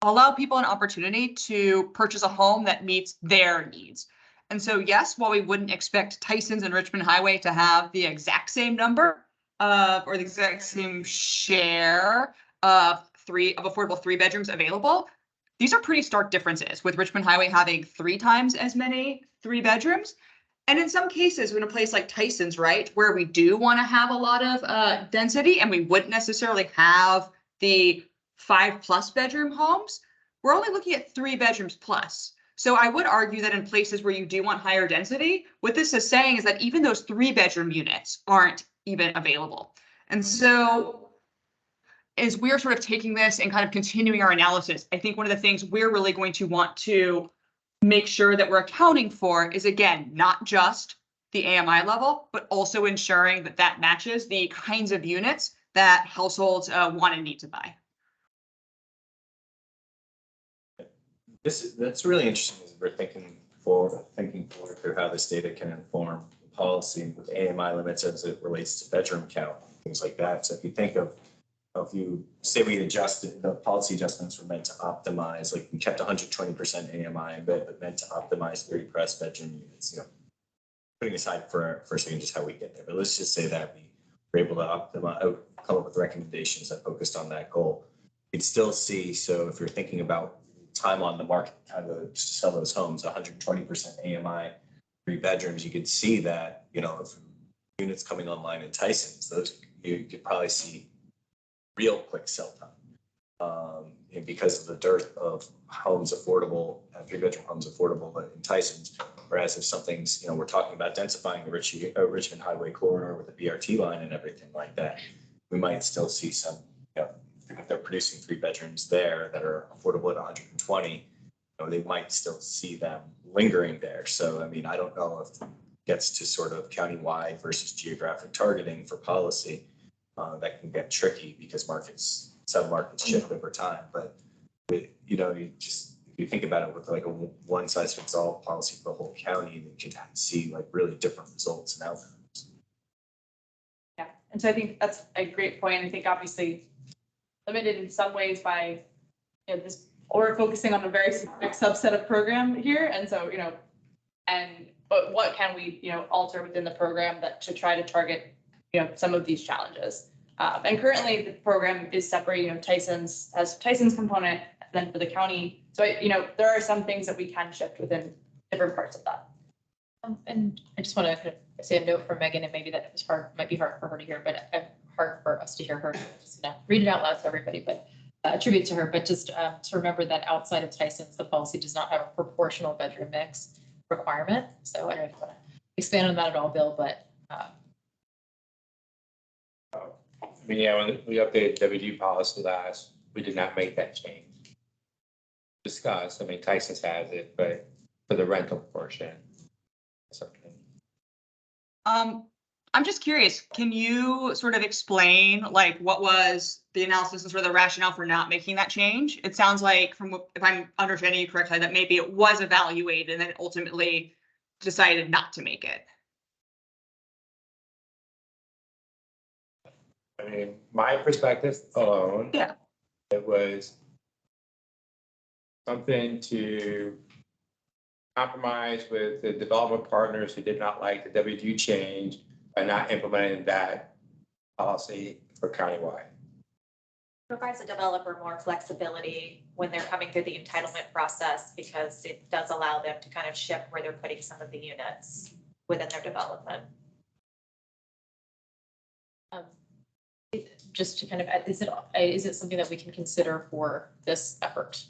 allow people an opportunity to purchase a home that meets their needs. And so, yes, while we wouldn't expect Tyson's and Richmond Highway to have the exact same number or the exact same share of affordable 3 bedrooms available, these are pretty stark differences, with Richmond Highway having 3 times as many 3 bedrooms. And in some cases, in a place like Tyson's, right, where we do want to have a lot of density and we wouldn't necessarily have the 5+ bedroom homes, we're only looking at 3 bedrooms plus. So I would argue that in places where you do want higher density, what this is saying is that even those 3 bedroom units aren't even available. And so as we're sort of taking this and kind of continuing our analysis, I think one of the things we're really going to want to make sure that we're accounting for is, again, not just the AMI level, but also ensuring that that matches the kinds of units that households want and need to buy. That's really interesting as we're thinking thinking forward through how this data can inform policy with AMI limits as it relates to bedroom count, things like that. So if you think of, if you say we adjusted, the policy adjustments were meant to optimize, like we kept 120% AMI, but meant to optimize 30 press bedroom units, you know, putting aside for a second just how we get there. But let's just say that we were able to optimize, come up with recommendations that focused on that goal. You'd still see, so if you're thinking about time on the market, how to sell those homes, 120% AMI, 3 bedrooms, you could see that, you know, if units coming online in Tyson's, those you could probably see real quick sell time. And because of the dearth of homes affordable, 3-bedroom homes affordable in Tyson's, whereas if something's, you know, we're talking about densifying the Richmond Highway corridor with a BRT line and everything like that, we might still see some, you know, if they're producing 3 bedrooms there that are affordable at 120, you know, they might still see them lingering there. So, I mean, I don't know if it gets to sort of countywide versus geographic targeting for policy, that can get tricky because sub-markets shift over time. But, you know, if you think about it with like a one-size-fits-all policy for the whole county, you can see like really different results and outcomes. Yeah, and so I think that's a great point. I think obviously limited in some ways by, you know, this, or focusing on a very specific subset of program here. And so, you know, but what can we, you know, alter within the program that to try to target, you know, some of these challenges. And currently the program is separated, you know, Tyson's has Tyson's component, and then for the county. So, you know, there are some things that we can shift within different parts of that. And I just want to kind of say a note for Megan, and maybe that was might be hard for her to hear, but hard for us to hear her. Just gonna read it out loud to everybody, but attribute to her. But just to remember that outside of Tyson's, the policy does not have a proportional bedroom mix requirement. So I don't know if you want to expand on that at all, Bill, but. I mean, yeah, when we updated WDU policy last, we did not make that change. Discussed, I mean, Tyson's has it, but for the rental portion. Something. I'm just curious, can you sort of explain like what was the analysis and sort of the rationale for not making that change? It sounds like from what, if I'm understanding you correctly, that maybe it was evaluated and then ultimately decided not to make it. I mean, my perspective alone. Yeah. It was something to compromise with the development partners who did not like the WDU change by not implementing that policy for countywide. Provides the developer more flexibility when they're coming through the entitlement process, because it does allow them to kind of shift where they're putting some of the units within their development. Just to kind of, is it something that we can consider for this effort?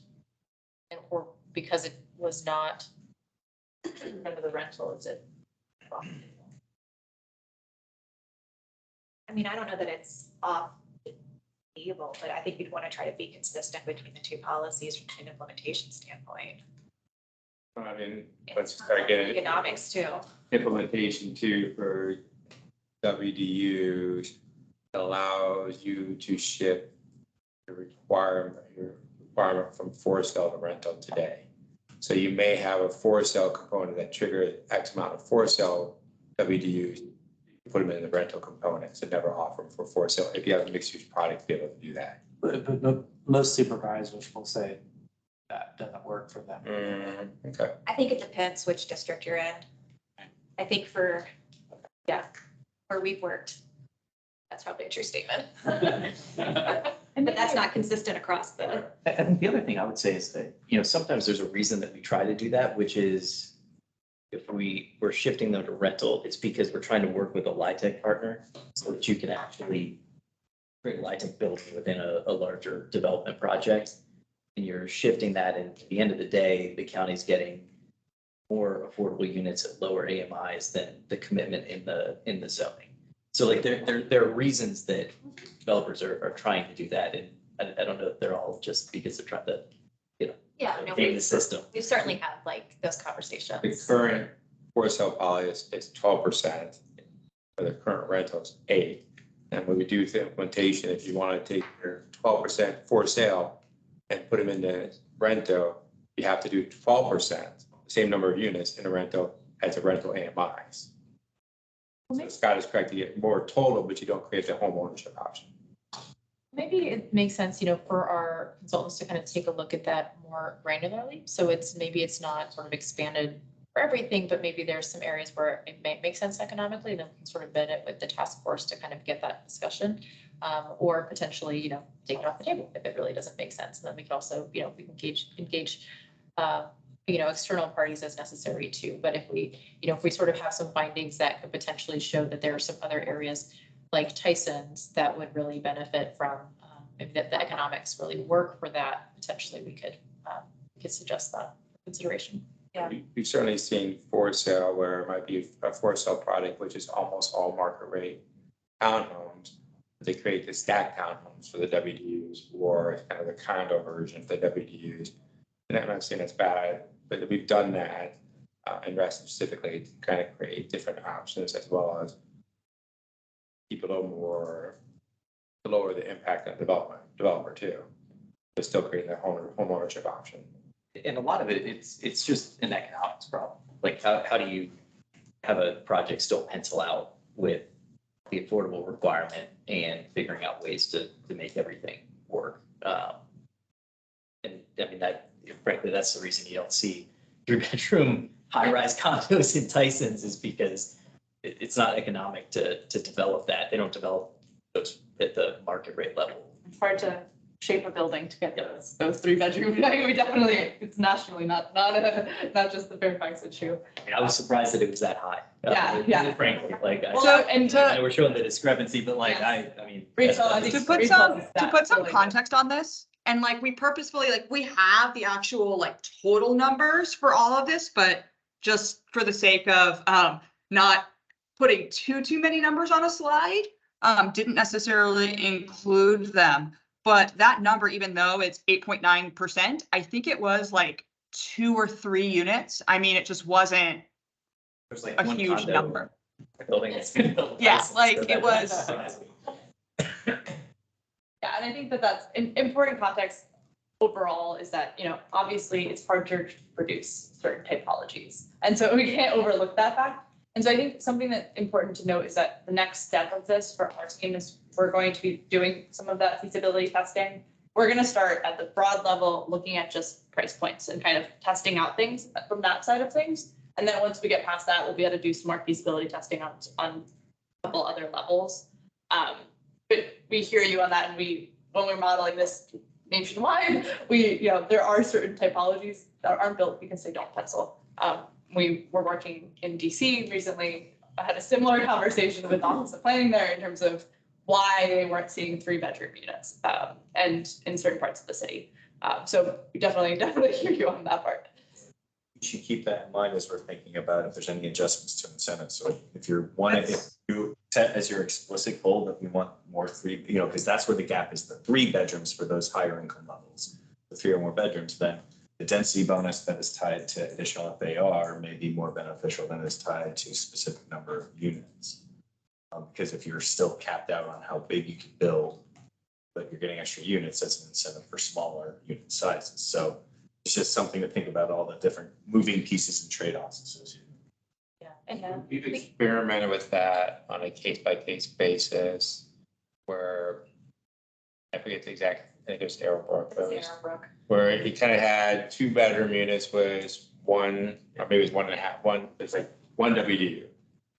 And or because it was not kind of the rental, is it? I mean, I don't know that it's off able, but I think you'd want to try to be consistent between the two policies from an implementation standpoint. I mean, let's start getting Economics too. implementation too for WDU allows you to shift your requirement from for sale to rental today. So you may have a for sale component that triggers X amount of for sale WDUs. You put them in the rental components and never offer them for sale. If you have a mixed use product, to be able to do that. But most supervisors will say that doesn't work for them. Okay. I think it depends which district you're in. I think for, yeah, where we've worked, that's probably a true statement. But that's not consistent across the. I think the other thing I would say is that, you know, sometimes there's a reason that we try to do that, which is if we're shifting them to rental, it's because we're trying to work with a LIHTC partner so that you can actually bring LIHTC building within a larger development project. And you're shifting that, and at the end of the day, the county's getting more affordable units at lower AMIs than the commitment in the zoning. So like there are reasons that developers are trying to do that, and I don't know if they're all just because they're trying to, you know, game the system. We certainly have like those conversations. The current for sale policy is 12%. For the current rental is 8%. And when we do the implementation, if you want to take your 12% for sale and put them into rental, you have to do 12%. the same number of units in a rental as a rental AMIs. So Scott is correct, you get more total, but you don't create the home ownership option. Maybe it makes sense, you know, for our consultants to kind of take a look at that more granularly. So maybe it's not sort of expanded for everything, but maybe there's some areas where it may make sense economically, and then we can sort of bid it with the task force to kind of get that discussion. Or potentially, you know, take it off the table if it really doesn't make sense. And then we can also, you know, we can engage you know, external parties as necessary too. But if we, you know, if we sort of have some findings that could potentially show that there are some other areas like Tyson's that would really benefit from, maybe that the economics really work for that, potentially we could suggest that for consideration. Yeah. We've certainly seen for sale where it might be a for sale product, which is almost all market rate townhomes. They create the stacked townhomes for the WDUs or kind of the condo version of the WDUs. And I'm not saying it's bad, but we've done that in REST specifically to kind of create different options as well as keep a little more to lower the impact on developer too, but still creating that home ownership option. And a lot of it, it's just an economics problem. Like how do you have a project still pencil out with the affordable requirement and figuring out ways to make everything work? And I mean, that frankly, that's the reason you don't see 3-bedroom high-rise condos in Tyson's, is because it's not economic to develop that. They don't develop those at the market rate level. It's hard to shape a building to get those 3-bedroom. We definitely, it's nationally not just the Fairfax issue. I mean, I was surprised that it was that high. Yeah. Frankly, like, Well, we're showing the discrepancy, but like, Yes. I mean. Rachel, I think To put some really context on this, and like we purposefully, like we have the actual like total numbers for all of this, but just for the sake of not putting too many numbers on a slide, didn't necessarily include them. But that number, even though it's 8.9%, I think it was like 2 or 3 units. I mean, it just wasn't There's like a one huge condo number. building that's been built. Yeah, Tyson's, like so it that- was. Yeah, and I think that's an important context overall is that, you know, obviously it's hard to produce certain typologies. And so we can't overlook that fact. And so I think something that's important to note is that the next step of this for our team is we're going to be doing some of that feasibility testing. We're going to start at the broad level, looking at just price points and kind of testing out things from that side of things. And then once we get past that, we'll be able to do some more feasibility testing on a couple other levels. But we hear you on that, and when we're modeling this nationwide, there are certain typologies that aren't built because they don't pencil. We were working in DC recently. I had a similar conversation with Office of Planning there in terms of why they weren't seeing 3-bedroom units and in certain parts of the city. So we definitely hear you on that part. You should keep that in mind as we're thinking about if there's any adjustments to incentives. So if you set as your explicit goal that we want more 3, because that's where the gap is, the 3 bedrooms for those higher income levels, the 3 or more bedrooms, then the density bonus that is tied to additional FAR may be more beneficial than is tied to specific number of units. Because if you're still capped out on how big you can build, but you're getting extra units, that's an incentive for smaller unit sizes. So it's just something to think about, all the different moving pieces and trade-offs associated. Yeah, and We've experimented with that on a case-by-case basis where I forget the exact, I think it was Arrowbrook. Where he kind of had 2-bedroom units was 1, or maybe it was 1.5, it's like 1 WDU.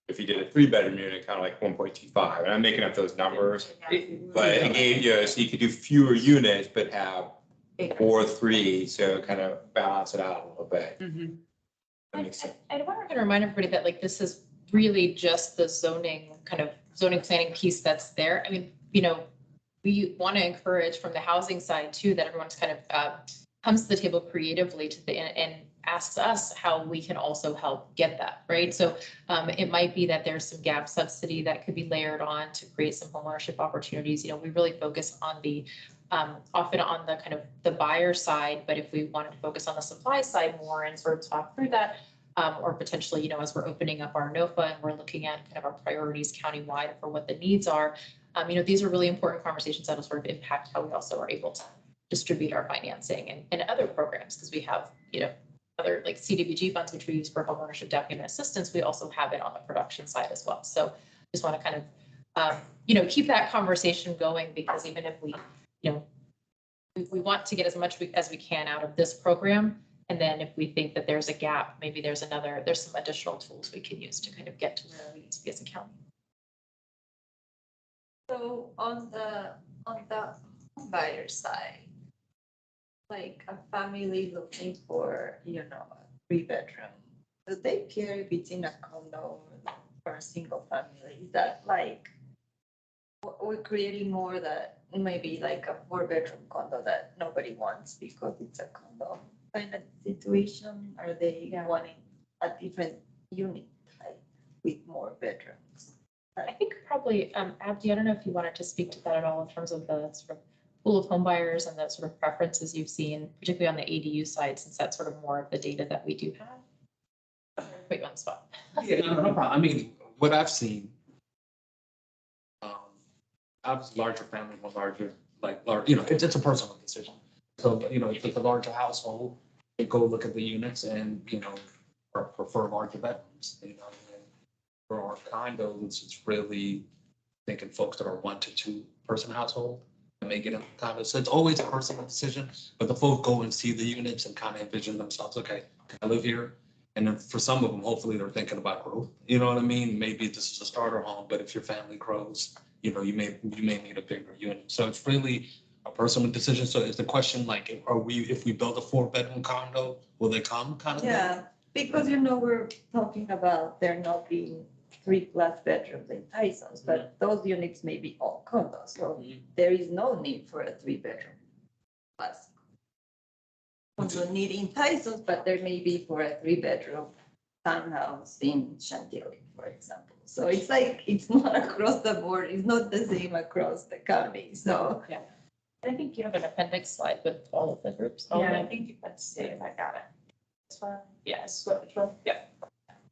If you did a 3-bedroom unit, kind of like 1.25, and I'm making up those numbers, but it gave you, so you could do fewer units, but have 4 3, so kind of balance it out a little bit. That makes sense. I want to remind everybody that like this is really just the zoning planning piece that's there. I mean, we want to encourage from the housing side too, that everyone's kind of comes to the table creatively and asks us how we can also help get that, right? So it might be that there's some gap subsidy that could be layered on to create some homeownership opportunities. We really focus on the often on the kind of the buyer side, but if we wanted to focus on the supply side more and sort of talk through that, or potentially, as we're opening up our NOFA and we're looking at kind of our priorities countywide for what the needs are, these are really important conversations that will sort of impact how we also are able to distribute our financing and other programs, because we have, other like CDBG funds, which we use for homeownership down payment assistance, we also have it on the production side as well. So just want to kind of, keep that conversation going, because even if we, we want to get as much as we can out of this program. And then if we think that there's a gap, maybe there's some additional tools we can use to kind of get to where we need to be as a county. So on the buyer side, like a family looking for, a 3-bedroom, do they care if it's in a condo or a single family? Is that like, we're creating more that maybe like a 4-bedroom condo that nobody wants because it's a condo kind of situation? Are they wanting a different unit type with more bedrooms? I think probably, Abdi, I don't know if you wanted to speak to that at all in terms of the sort of pool of home buyers and the sort of preferences you've seen, particularly on the ADU side, since that's sort of more of the data that we do have. Put you on the spot. Yeah, no problem. I mean, what I've seen, obviously larger family, more larger, it's a personal decision. So, if it's a larger household, they go look at the units and, prefer larger bedrooms, and for our condos, it's really thinking folks that are 1 to 2 person household and make it a condo. So it's always a personal decision, but the folks go and see the units and kind of envision themselves, okay, can I live here? And then for some of them, hopefully they're thinking about growth. You know what I mean? Maybe this is a starter home, but if your family grows, you may need a bigger unit. So it's really a personal decision. So is the question like, if we build a 4-bedroom condo, will they come kind of thing? Yeah, because we're talking about there not being 3+ bedrooms in Tysons, but those units may be all condos, so there is no need for a 3-bedroom plus. Also need in Tysons, but there may be for a 3-bedroom townhouse in Chantilly, for example. So it's like, it's not across the board, it's not the same across the county, so. Yeah. I think you have an appendix slide with all of the groups. Yeah, I think let's see if I got it. This one, yes, which one? Yeah.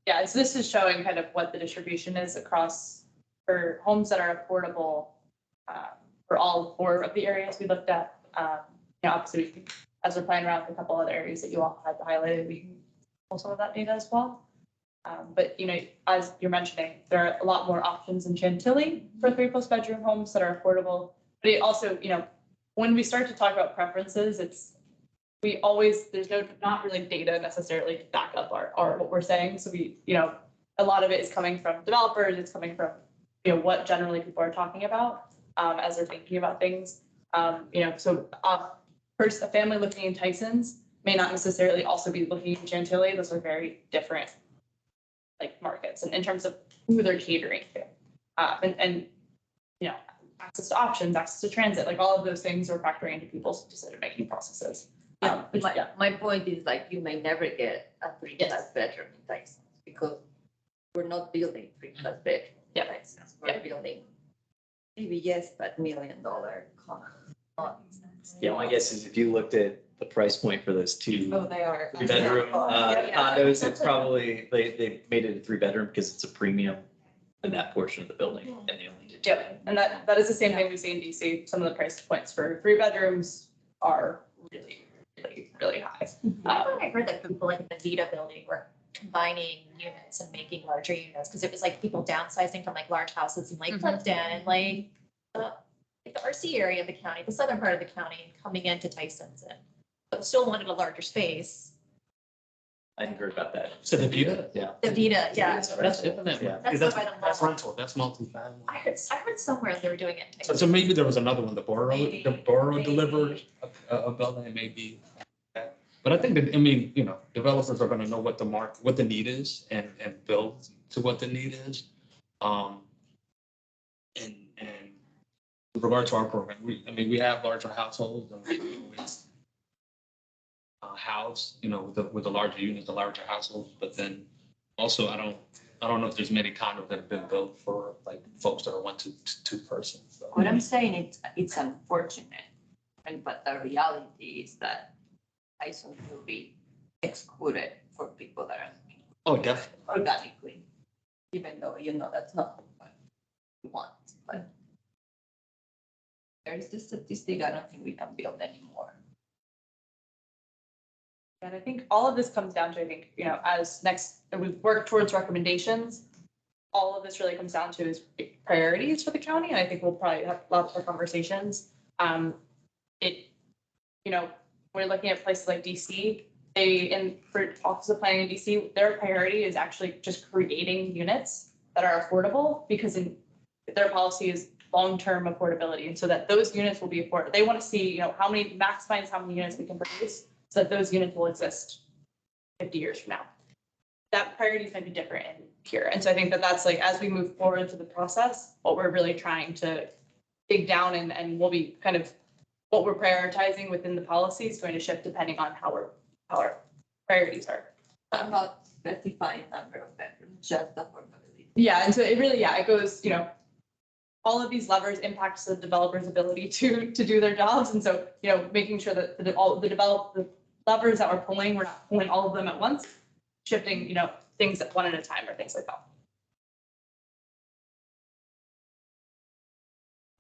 Yeah, so this is showing kind of what the distribution is across for homes that are affordable for all 4 of the areas we looked at. Obviously, as we're playing around with a couple other areas that you all had highlighted, we can pull some of that data as well. But as you're mentioning, there are a lot more options in Chantilly for 3+ bedroom homes that are affordable. But it also, when we start to talk about preferences, there's not really data necessarily to back up our what we're saying. So a lot of it is coming from developers. It's coming from, what generally people are talking about as they're thinking about things. First, a family looking in Tysons may not necessarily also be looking in Chantilly. Those are very different markets, and in terms of who they're catering to, and access to options, access to transit, all of those things are factoring into people's decision-making processes. My point is you may never get a 3+ bedroom in Tysons because we're not building 3+ bedroom in Tysons. We're building maybe but $1 million condos. Yeah, my guess is if you looked at the price point for those 2 they are 3-bedroom condos, it's probably, they made it a 3-bedroom because it's a premium in that portion of the building, and they only did 2. Yeah, and that is the same thing we see in DC. Some of the price points for 3 bedrooms are really, really, really high. I heard that people in the Vita building were combining units and making larger units because it was people downsizing from large houses in Clifton and the RC area of the county, the southern part of the county, and coming into Tysons, but still wanted a larger space. I hadn't heard about that. So the Vita? Yeah. The Vita, yeah. That's rental, that's multifamily. I heard somewhere they were doing it. So maybe there was another one, the borough delivered a building, maybe. But I think that, developers are gonna know what the need is and build to what the need is. And with regard to our program, we have larger households and we always house, with the larger units, the larger households, but then also I don't know if there's many condos that have been built for folks that are 1 to 2 persons. So. What I'm saying, it's unfortunate, but the reality is that Tysons will be excluded for people that are. Oh, definitely. Organically, even though that's not what we want, but there is the statistic. I don't think we can build anymore. And I think all of this comes down to, I think, as we work towards recommendations, all of this really comes down to is priorities for the county. And I think we'll probably have lots of conversations. We're looking at places like DC. For Office of Planning in DC, their priority is actually just creating units that are affordable because their policy is long-term affordability. And so that those units will be affordable. They want to see, maximize how many units we can produce so that those units will exist 50 years from now. That priority is going to be different in here. And so I think that's like, as we move forward through the process, what we're really trying to dig down and will be kind of what we're prioritizing within the policy is going to shift depending on how our priorities are. I'm not specifying number of bedrooms, just affordability. Yeah, and so it goes, all of these levers impacts the developer's ability to do their jobs. And so, making sure that the levers that we're pulling, we're not pulling all of them at once, shifting, things one at a time or things like that.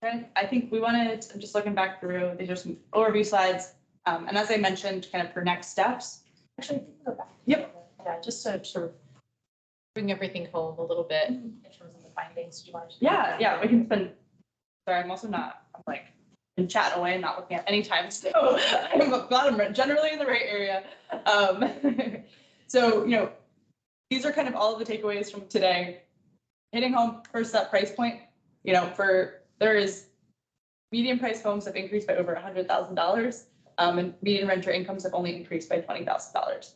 And I think I'm just looking back through, these are some overview slides. And as I mentioned, kind of for next steps. Actually, go back. Yep. Yeah, just to sort of bring everything home a little bit in terms of the findings. Do you want to? Yeah, we can spend, sorry, I'm like, been chatting away and not looking at any time. So I'm glad I'm generally in the right area. So, these are kind of all of the takeaways from today. Hitting home first, that price point, there is median price homes have increased by over $100,000, and median renter incomes have only increased by $20,000.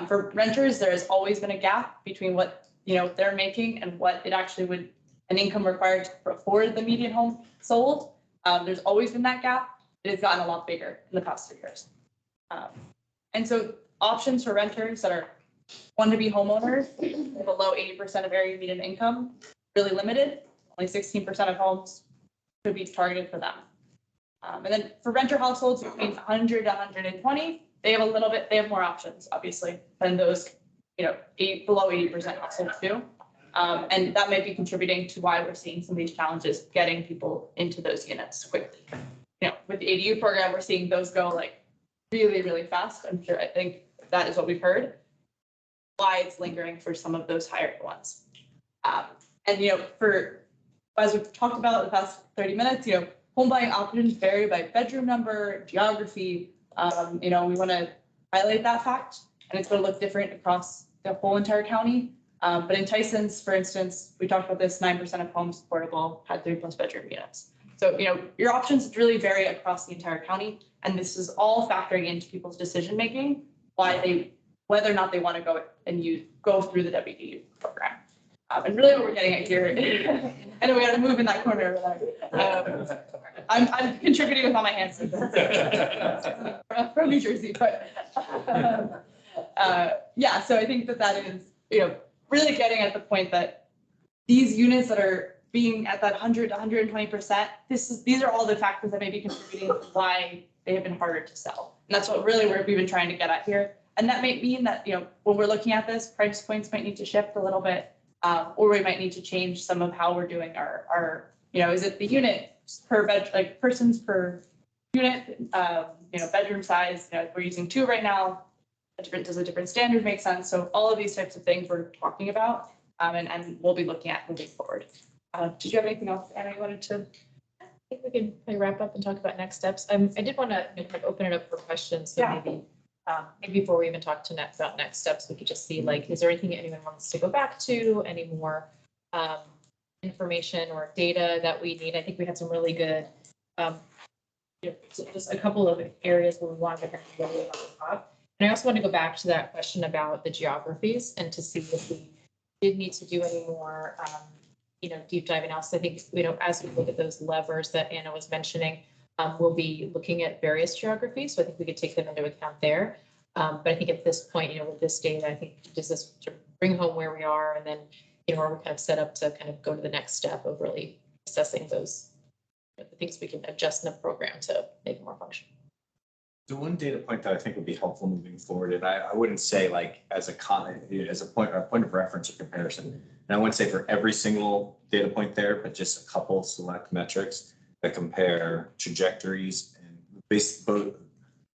For renters, there has always been a gap between what they're making and what it actually an income required to afford the median home sold. There's always been that gap. It has gotten a lot bigger in the past 3 years. And so options for renters that want to be homeowners below 80% of area median income, really limited. Only 16% of homes could be targeted for them. And then for renter households between 100 to 120, they have more options, obviously, than those, below 80% households do. And that may be contributing to why we're seeing some of these challenges getting people into those units quickly. With the ADU program, we're seeing those go like really, really fast. I think that is what we've heard. Why it's lingering for some of those higher ones. As we've talked about the past 30 minutes, home buying options vary by bedroom number, geography. We want to highlight that fact, and it's going to look different across the whole entire county. But in Tyson's, for instance, we talked about this, 9% of homes affordable had 3+ bedroom units. So, your options really vary across the entire county, and this is all factoring into people's decision-making, whether or not they want to go through the WDU program. And really what we're getting at here, I know we got to move in that corner over there. I'm contributing with all my hands from New Jersey, but so I think that is, really getting at the point that these units that are being at that 100 to 120%, these are all the factors that may be contributing to why they have been harder to sell. And that's what really we've been trying to get at here. And that might mean that, when we're looking at this, price points might need to shift a little bit, or we might need to change some of how we're doing our is it the unit per bed, like persons per unit, bedroom size, we're using 2 right now. Does a different standard make sense? So all of these types of things we're talking about, and we'll be looking at moving forward. Did you have anything else, Anna, you wanted to? I think we can probably wrap up and talk about next steps. I did want to open it up for questions. So maybe before we even talk about next steps, we could just see, is there anything anyone wants to go back to? Any more information or data that we need? I think we had some really good, just a couple of areas where we wanted to really talk. And I also want to go back to that question about the geographies and to see if we did need to do any more, deep dive analysis. I think, as we look at those levers that Anna was mentioning, we'll be looking at various geographies. So I think we could take them into account there. But I think at this point, with this data, I think does this sort of bring home where we are, and then, are we kind of set up to kind of go to the next step of really assessing those the things we can adjust in the program to make it more functional. The one data point that I think would be helpful moving forward, and I wouldn't say as a point of reference or comparison, and I wouldn't say for every single data point there, but just a couple select metrics that compare trajectories and both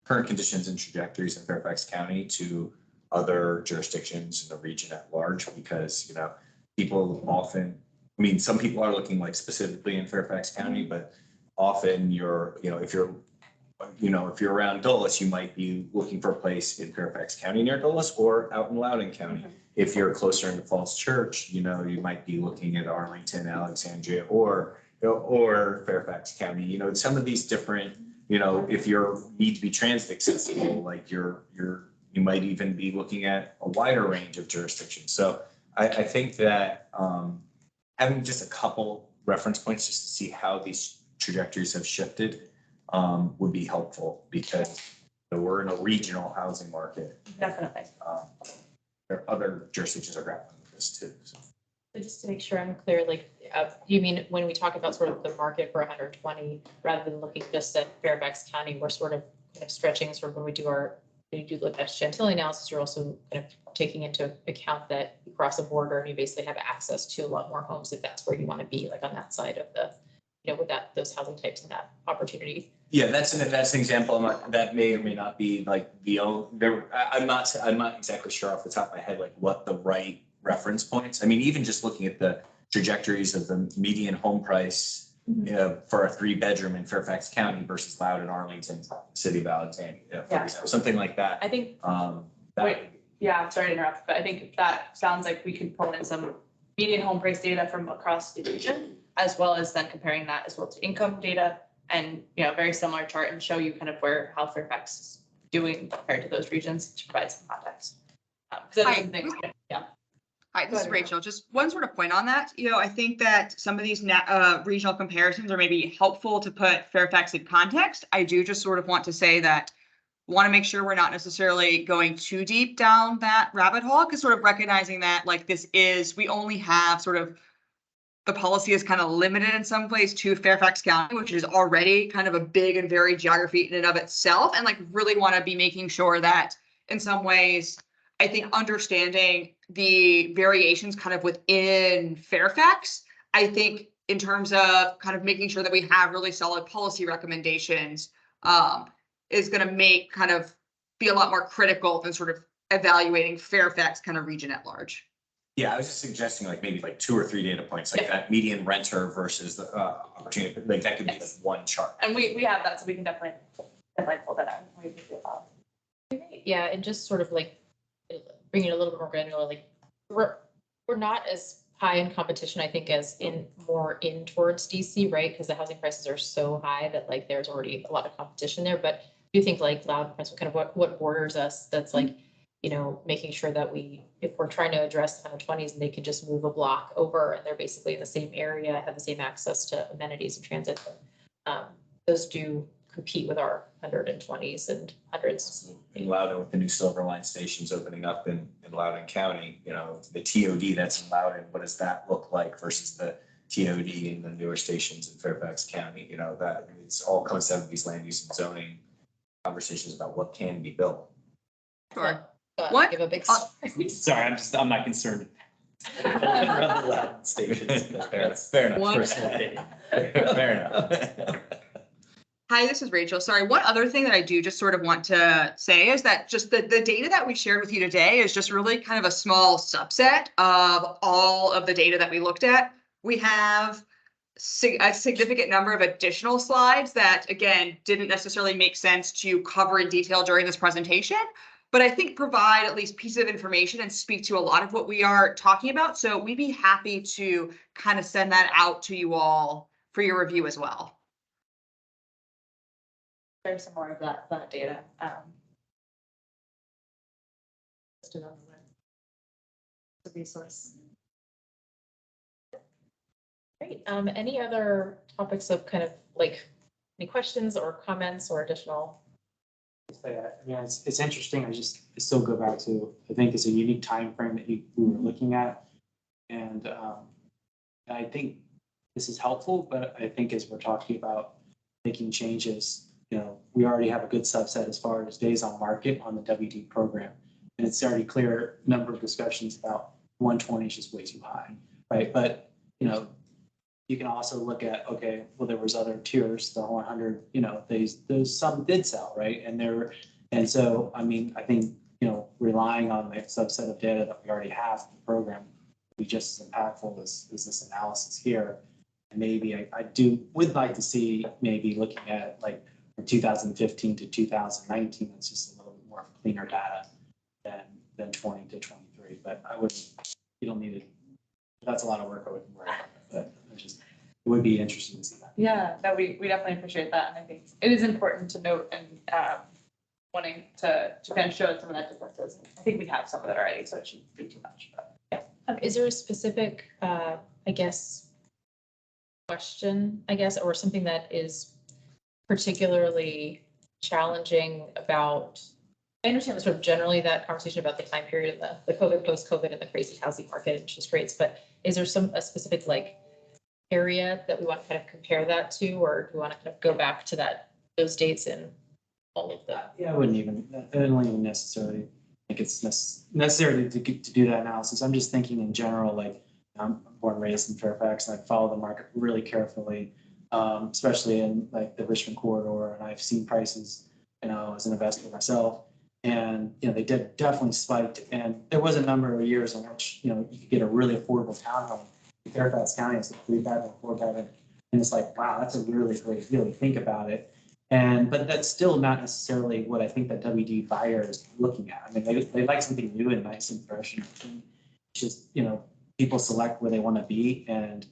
current conditions and trajectories in Fairfax County to other jurisdictions in the region at large, because, you know, people often, I mean, some people are looking like specifically in Fairfax County, but often you're, you know, if you're around Dulles, you might be looking for a place in Fairfax County near Dulles or out in Loudoun County. If you're closer into Falls Church, you know, you might be looking at Arlington, Alexandria, or Fairfax County. You know, some of these different, you know, if you need to be transit accessible, like you might even be looking at a wider range of jurisdictions. So I think that having just a couple reference points just to see how these trajectories have shifted would be helpful, because we're in a regional housing market. Definitely. There are other jurisdictions are grappling with this too. So. So just to make sure I'm clear, like, you mean when we talk about sort of the market for 120, rather than looking just at Fairfax County, we're sort of kind of stretching sort of when we do look at Chantilly analysis, you're also kind of taking into account that you cross the border and you basically have access to a lot more homes if that's where you want to be, like on that side of the, you know, with those housing types and that opportunity. Yeah, that's an example. That may or may not be like I'm not exactly sure off the top of my head like what the right reference points. I mean, even just looking at the trajectories of the median home price for a 3-bedroom in Fairfax County versus Loudoun, Arlington, City of Alexandria, for example, something like that. I think. Yeah, I'm sorry to interrupt, but I think that sounds like we could pull in some median home price data from across the region, as well as then comparing that as well to income data, and, you know, very similar chart, and show you kind of how Fairfax is doing compared to those regions to provide some context. Yeah. Hi, this is Rachel. Just one sort of point on that. You know, I think that some of these regional comparisons are maybe helpful to put Fairfax in context. I do just sort of want to say that want to make sure we're not necessarily going too deep down that rabbit hole, because sort of recognizing that like we only have sort of the policy is kind of limited in some ways to Fairfax County, which is already kind of a big and varied geography in and of itself, and like really want to be making sure that in some ways, I think understanding the variations kind of within Fairfax, I think in terms of kind of making sure that we have really solid policy recommendations is going to make kind of be a lot more critical than sort of evaluating Fairfax kind of region at large. Yeah, I was just suggesting like maybe like 2 or 3 data points, like that median renter versus the opportunity, like that could be like one chart. And we have that, so we can definitely pull that out. We can do that. Yeah, and just sort of like bringing it a little bit more granular, like we're not as high in competition, I think, as in towards DC, right? Because the housing prices are so high that like there's already a lot of competition there. But do you think like Loudoun, kind of what borders us? That's like, you know, making sure that if we're trying to address the 120s and they can just move a block over and they're basically in the same area, have the same access to amenities and transit. Those do compete with our 120s and hundreds. In Loudoun, with the new Silver Line stations opening up in Loudoun County, you know, the TOD that's in Loudoun, what does that look like versus the TOD in the newer stations in Fairfax County? You know, that it's all comes down to these land use and zoning conversations about what can be built. Sure. What? Give a big Sorry, I'm not concerned. Around the Loudoun stations. Fair enough. What? Fair enough. Hi, this is Rachel. Sorry, one other thing that I do just sort of want to say is that just the data that we shared with you today is just really kind of a small subset of all of the data that we looked at. We have a significant number of additional slides that, again, didn't necessarily make sense to cover in detail during this presentation, but I think provide at least pieces of information and speak to a lot of what we are talking about. So we'd be happy to kind of send that out to you all for your review as well. There's some more of that data. Listed on the web. It's a resource. Great. Any other topics of kind of like any questions or comments or additional? I mean, it's interesting. I still go back to, I think it's a unique time frame that we were looking at. And I think this is helpful, but I think as we're talking about making changes, you know, we already have a good subset as far as days on market on the WD program. And it's already clear number of discussions about 120 is just way too high, right? But, you know, you can also look at, okay, well, there was other tiers, the 100, those some did sell, right? And so, I mean, I think, relying on the subset of data that we already have in the program would be just as impactful as this analysis here. And maybe I would like to see maybe looking at like from 2015 to 2019, that's just a little bit more cleaner data than 20 to 23. But you don't need it. That's a lot of work I wouldn't worry about, but it would be interesting to see that. Yeah, that we definitely appreciate that. And I think it is important to note and wanting to kind of show some of that differences. I think we have some of it already, so it shouldn't be too much. But yeah. Is there a specific, question, or something that is particularly challenging about, I understand sort of generally that conversation about the time period of the COVID, post-COVID and the crazy housing market interest rates, but is there a specific like area that we want to kind of compare that to, or do we want to kind of go back to those dates and all of that? Yeah, I don't even necessarily think it's necessary to do that analysis. I'm just thinking in general, like I'm born and raised in Fairfax and I follow the market really carefully, especially in like the Richmond corridor. And I've seen prices, as an investor myself, and, they definitely spiked. And there was a number of years in which, you could get a really affordable townhome in Fairfax County. It's a 3-bedroom, 4-bedroom. And it's like, wow, that's a really great deal. Think about it. But that's still not necessarily what I think that WD buyer is looking at. I mean, they like something new and nice and fresh. And it's just, people select where they want to be. And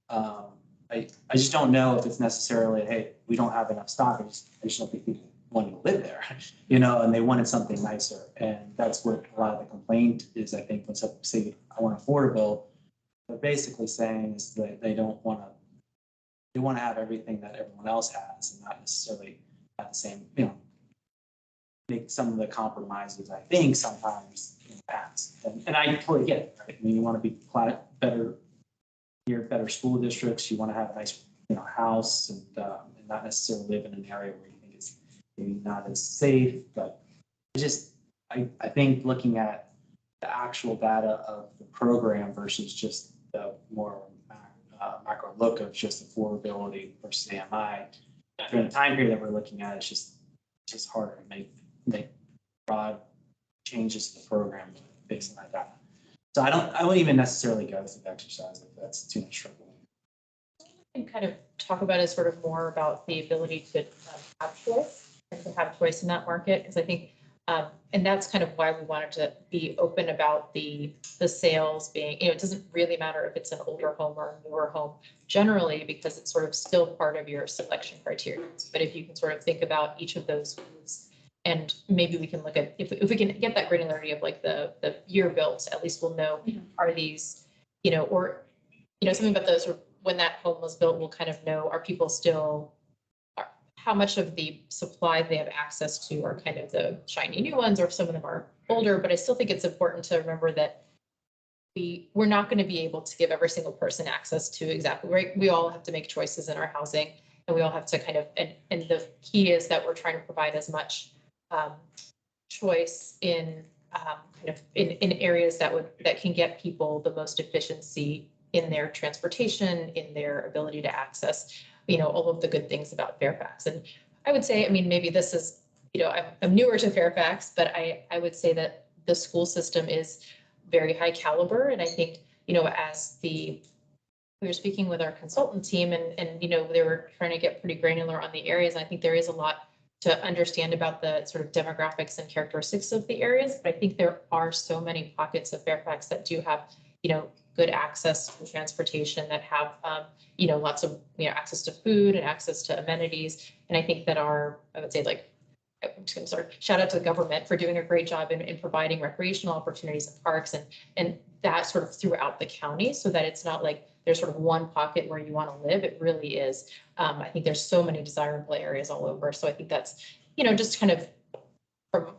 I just don't know if it's necessarily, hey, we don't have enough stock. I just don't think people want to live there, and they wanted something nicer. And that's what a lot of the complaint is, I think, when some say, I want affordable, they're basically saying is that they want to have everything that everyone else has and not necessarily have the same, make some of the compromises, I think, sometimes in the past. And I totally get it, right? I mean, you want to be better near better school districts. You want to have a nice, house and not necessarily live in an area where you think it's maybe not as safe. But I think looking at the actual data of the program versus just the more macro look of just affordability versus AMI during the time period that we're looking at, it's just harder to make broad changes to the program based on that data. So I wouldn't even necessarily go through the exercise if that's too much trouble. And kind of talk about is sort of more about the ability to have choice and to have choice in that market, because I think and that's kind of why we wanted to be open about the sales being, it doesn't really matter if it's an older home or a newer home generally, because it's sort of still part of your selection criteria. But if you can sort of think about each of those foods, and maybe we can look at, if we can get that granularity of like the year built, at least we'll know, are these, or, something about the sort of when that home was built, we'll kind of know, are people still, how much of the supply they have access to are kind of the shiny new ones, or if some of them are older. But I still think it's important to remember that we're not going to be able to give every single person access to exactly, right? We all have to make choices in our housing, and we all have to kind of, and the key is that we're trying to provide as much choice in kind of in areas that can get people the most efficiency in their transportation, in their ability to access, all of the good things about Fairfax. And I would say, I mean, maybe this is, I'm newer to Fairfax, but I would say that the school system is very high caliber. And I think, we were speaking with our consultant team and they were trying to get pretty granular on the areas. And I think there is a lot to understand about the sort of demographics and characteristics of the areas. But I think there are so many pockets of Fairfax that do have, good access to transportation, that have, lots of, access to food and access to amenities. And I think that I would say, like, I'm just going to sort of shout out to the government for doing a great job in providing recreational opportunities and parks and that sort of throughout the county, so that it's not like there's sort of one pocket where you want to live. It really is. I think there's so many desirable areas all over. So I think that's, just kind of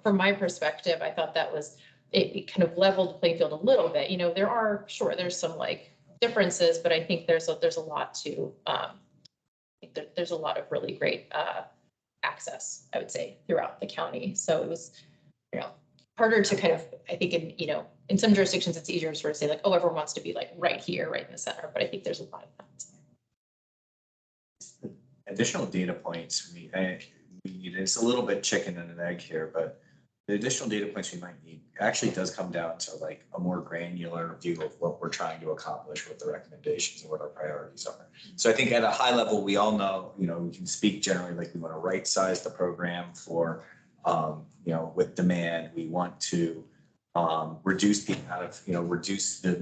from my perspective, I thought that was, it kind of leveled the playing field a little bit. There's some like differences, but I think there's a lot to, there's a lot of really great access, I would say, throughout the county. So it was, harder to kind of, I think in some jurisdictions, it's easier to sort of say like, oh, everyone wants to be like right here, right in the center. But I think there's a lot of that. additional data points we need, it's a little bit chicken and an egg here, but the additional data points we might need actually does come down to like a more granular view of what we're trying to accomplish with the recommendations and what our priorities are. So I think at a high level, we all know, you know, we can speak generally like we want to right size the program for, you know, with demand. We want to reduce the amount of, you know, reduce the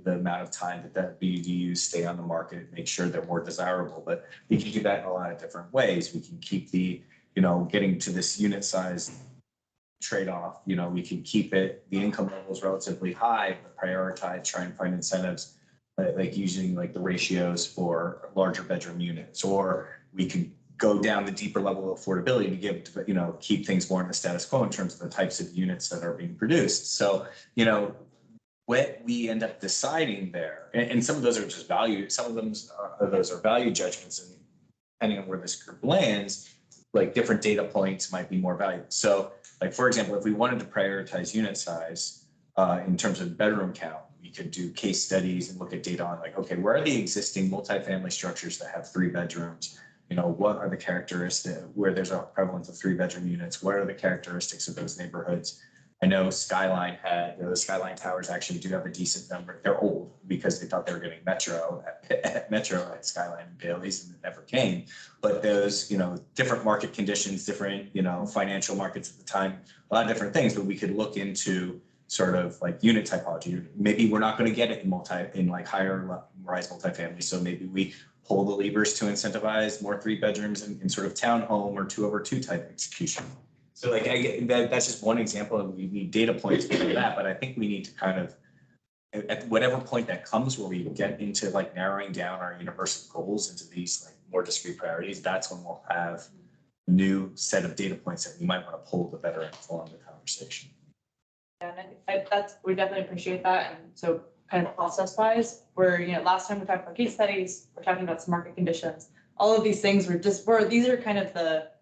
amount of time that BDUs stay on the market, make sure they're more desirable. But we can do that in a lot of different ways. We can keep the, you know, getting to this unit size trade-off, you know, we can keep it, the income levels relatively high, but prioritize, try and find incentives, like using like the ratios for larger bedroom units, or we could go down the deeper level of affordability to give, you know, keep things more in the status quo in terms of the types of units that are being produced. So, you know, what we end up deciding there, and some of those are just value, some of them those are value judgments, and depending on where this group lands, like different data points might be more valuable. So like, for example, if we wanted to prioritize unit size in terms of bedroom count, we could do case studies and look at data on like, okay, where are the existing multifamily structures that have 3 bedrooms? You know, what are the characteristics where there's a prevalence of 3 bedroom units? What are the characteristics of those neighborhoods? I know Skyline had, you know, the Skyline Towers actually do have a decent number. They're old because they thought they were getting Metro at Skyline and Bailey's, and it never came. But those, you know, different market conditions, different, you know, financial markets at the time, a lot of different things, but we could look into sort of like unit typology. Maybe we're not going to get it in like higher rise multifamily. So maybe we pull the levers to incentivize more 3 bedrooms in sort of townhome or 2/2 type execution. So like that's just one example, and we need data points for that. But I think we need to kind of, at whatever point that comes where we get into like narrowing down our universal goals into these like more discrete priorities, that's when we'll have a new set of data points that we might want to pull to better inform the conversation. Yeah, and we definitely appreciate that. And so kind of process wise, we're, you know, last time we talked about case studies, we're talking about some market conditions. All of these things these are kind of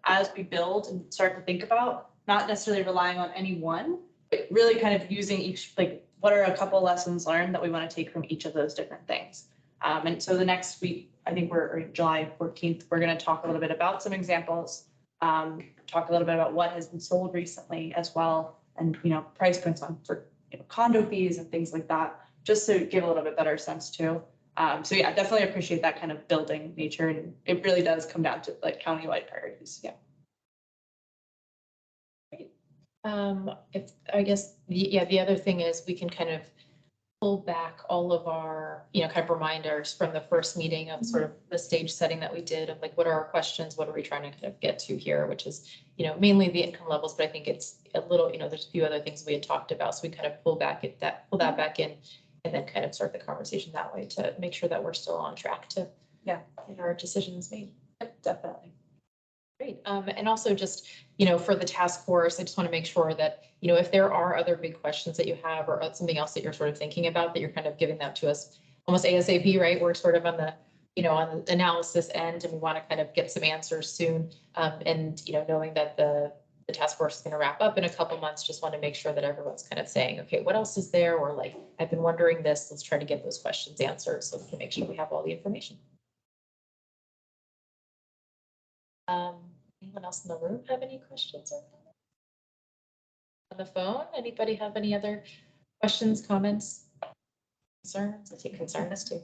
as we build and start to think about, not necessarily relying on any one, but really kind of using each, like, what are a couple lessons learned that we want to take from each of those different things. And so the next week, I think we're July 14th, we're going to talk a little bit about some examples, talk a little bit about what has been sold recently as well, and, you know, price points for, you know, condo fees and things like that, just to give a little bit better sense too. So yeah, definitely appreciate that kind of building nature, and it really does come down to like countywide priorities. Yeah. Great. If I guess the other thing is we can kind of pull back all of our, you know, kind of reminders from the first meeting of sort of the stage setting that we did of like, what are our questions? What are we trying to kind of get to here? Which is, you know, mainly the income levels, but I think it's a little, you know, there's a few other things we had talked about. So we kind of pull that back in, and then kind of start the conversation that way to make sure that we're still on track to get our decisions made. Yep, definitely. Great. And also just, you know, for the task force, I just want to make sure that, you know, if there are other big questions that you have or something else that you're sort of thinking about, that you're kind of giving that to us almost ASAP, right? We're sort of on the, you know, on the analysis end, and we want to kind of get some answers soon. And, you know, knowing that the task force is going to wrap up in a couple months, just want to make sure that everyone's kind of saying, okay, what else is there? Or like, I've been wondering this, let's try to get those questions answered so we can make sure we have all the information. Anyone else in the room have any questions or comments? On the phone, anybody have any other questions, comments, concerns? I take concerns too.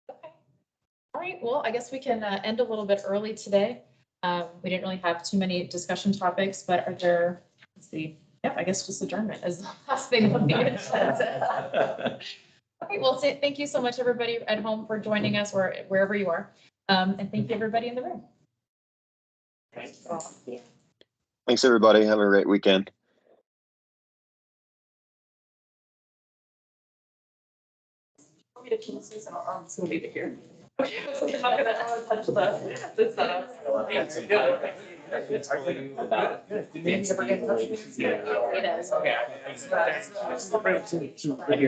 Okay. All right, well, I guess we can end a little bit early today. We didn't really have too many discussion topics, but are there, let's see, yeah, I guess just adjournment is the last thing on the agenda. Okay, well, thank you so much, everybody at home, for joining us, or wherever you are. And thank you, everybody in the room. Thanks, everybody. Have a great weekend. Want me to close this? I'm just gonna leave it here. Okay, I'm not gonna touch the setup. It is. Okay.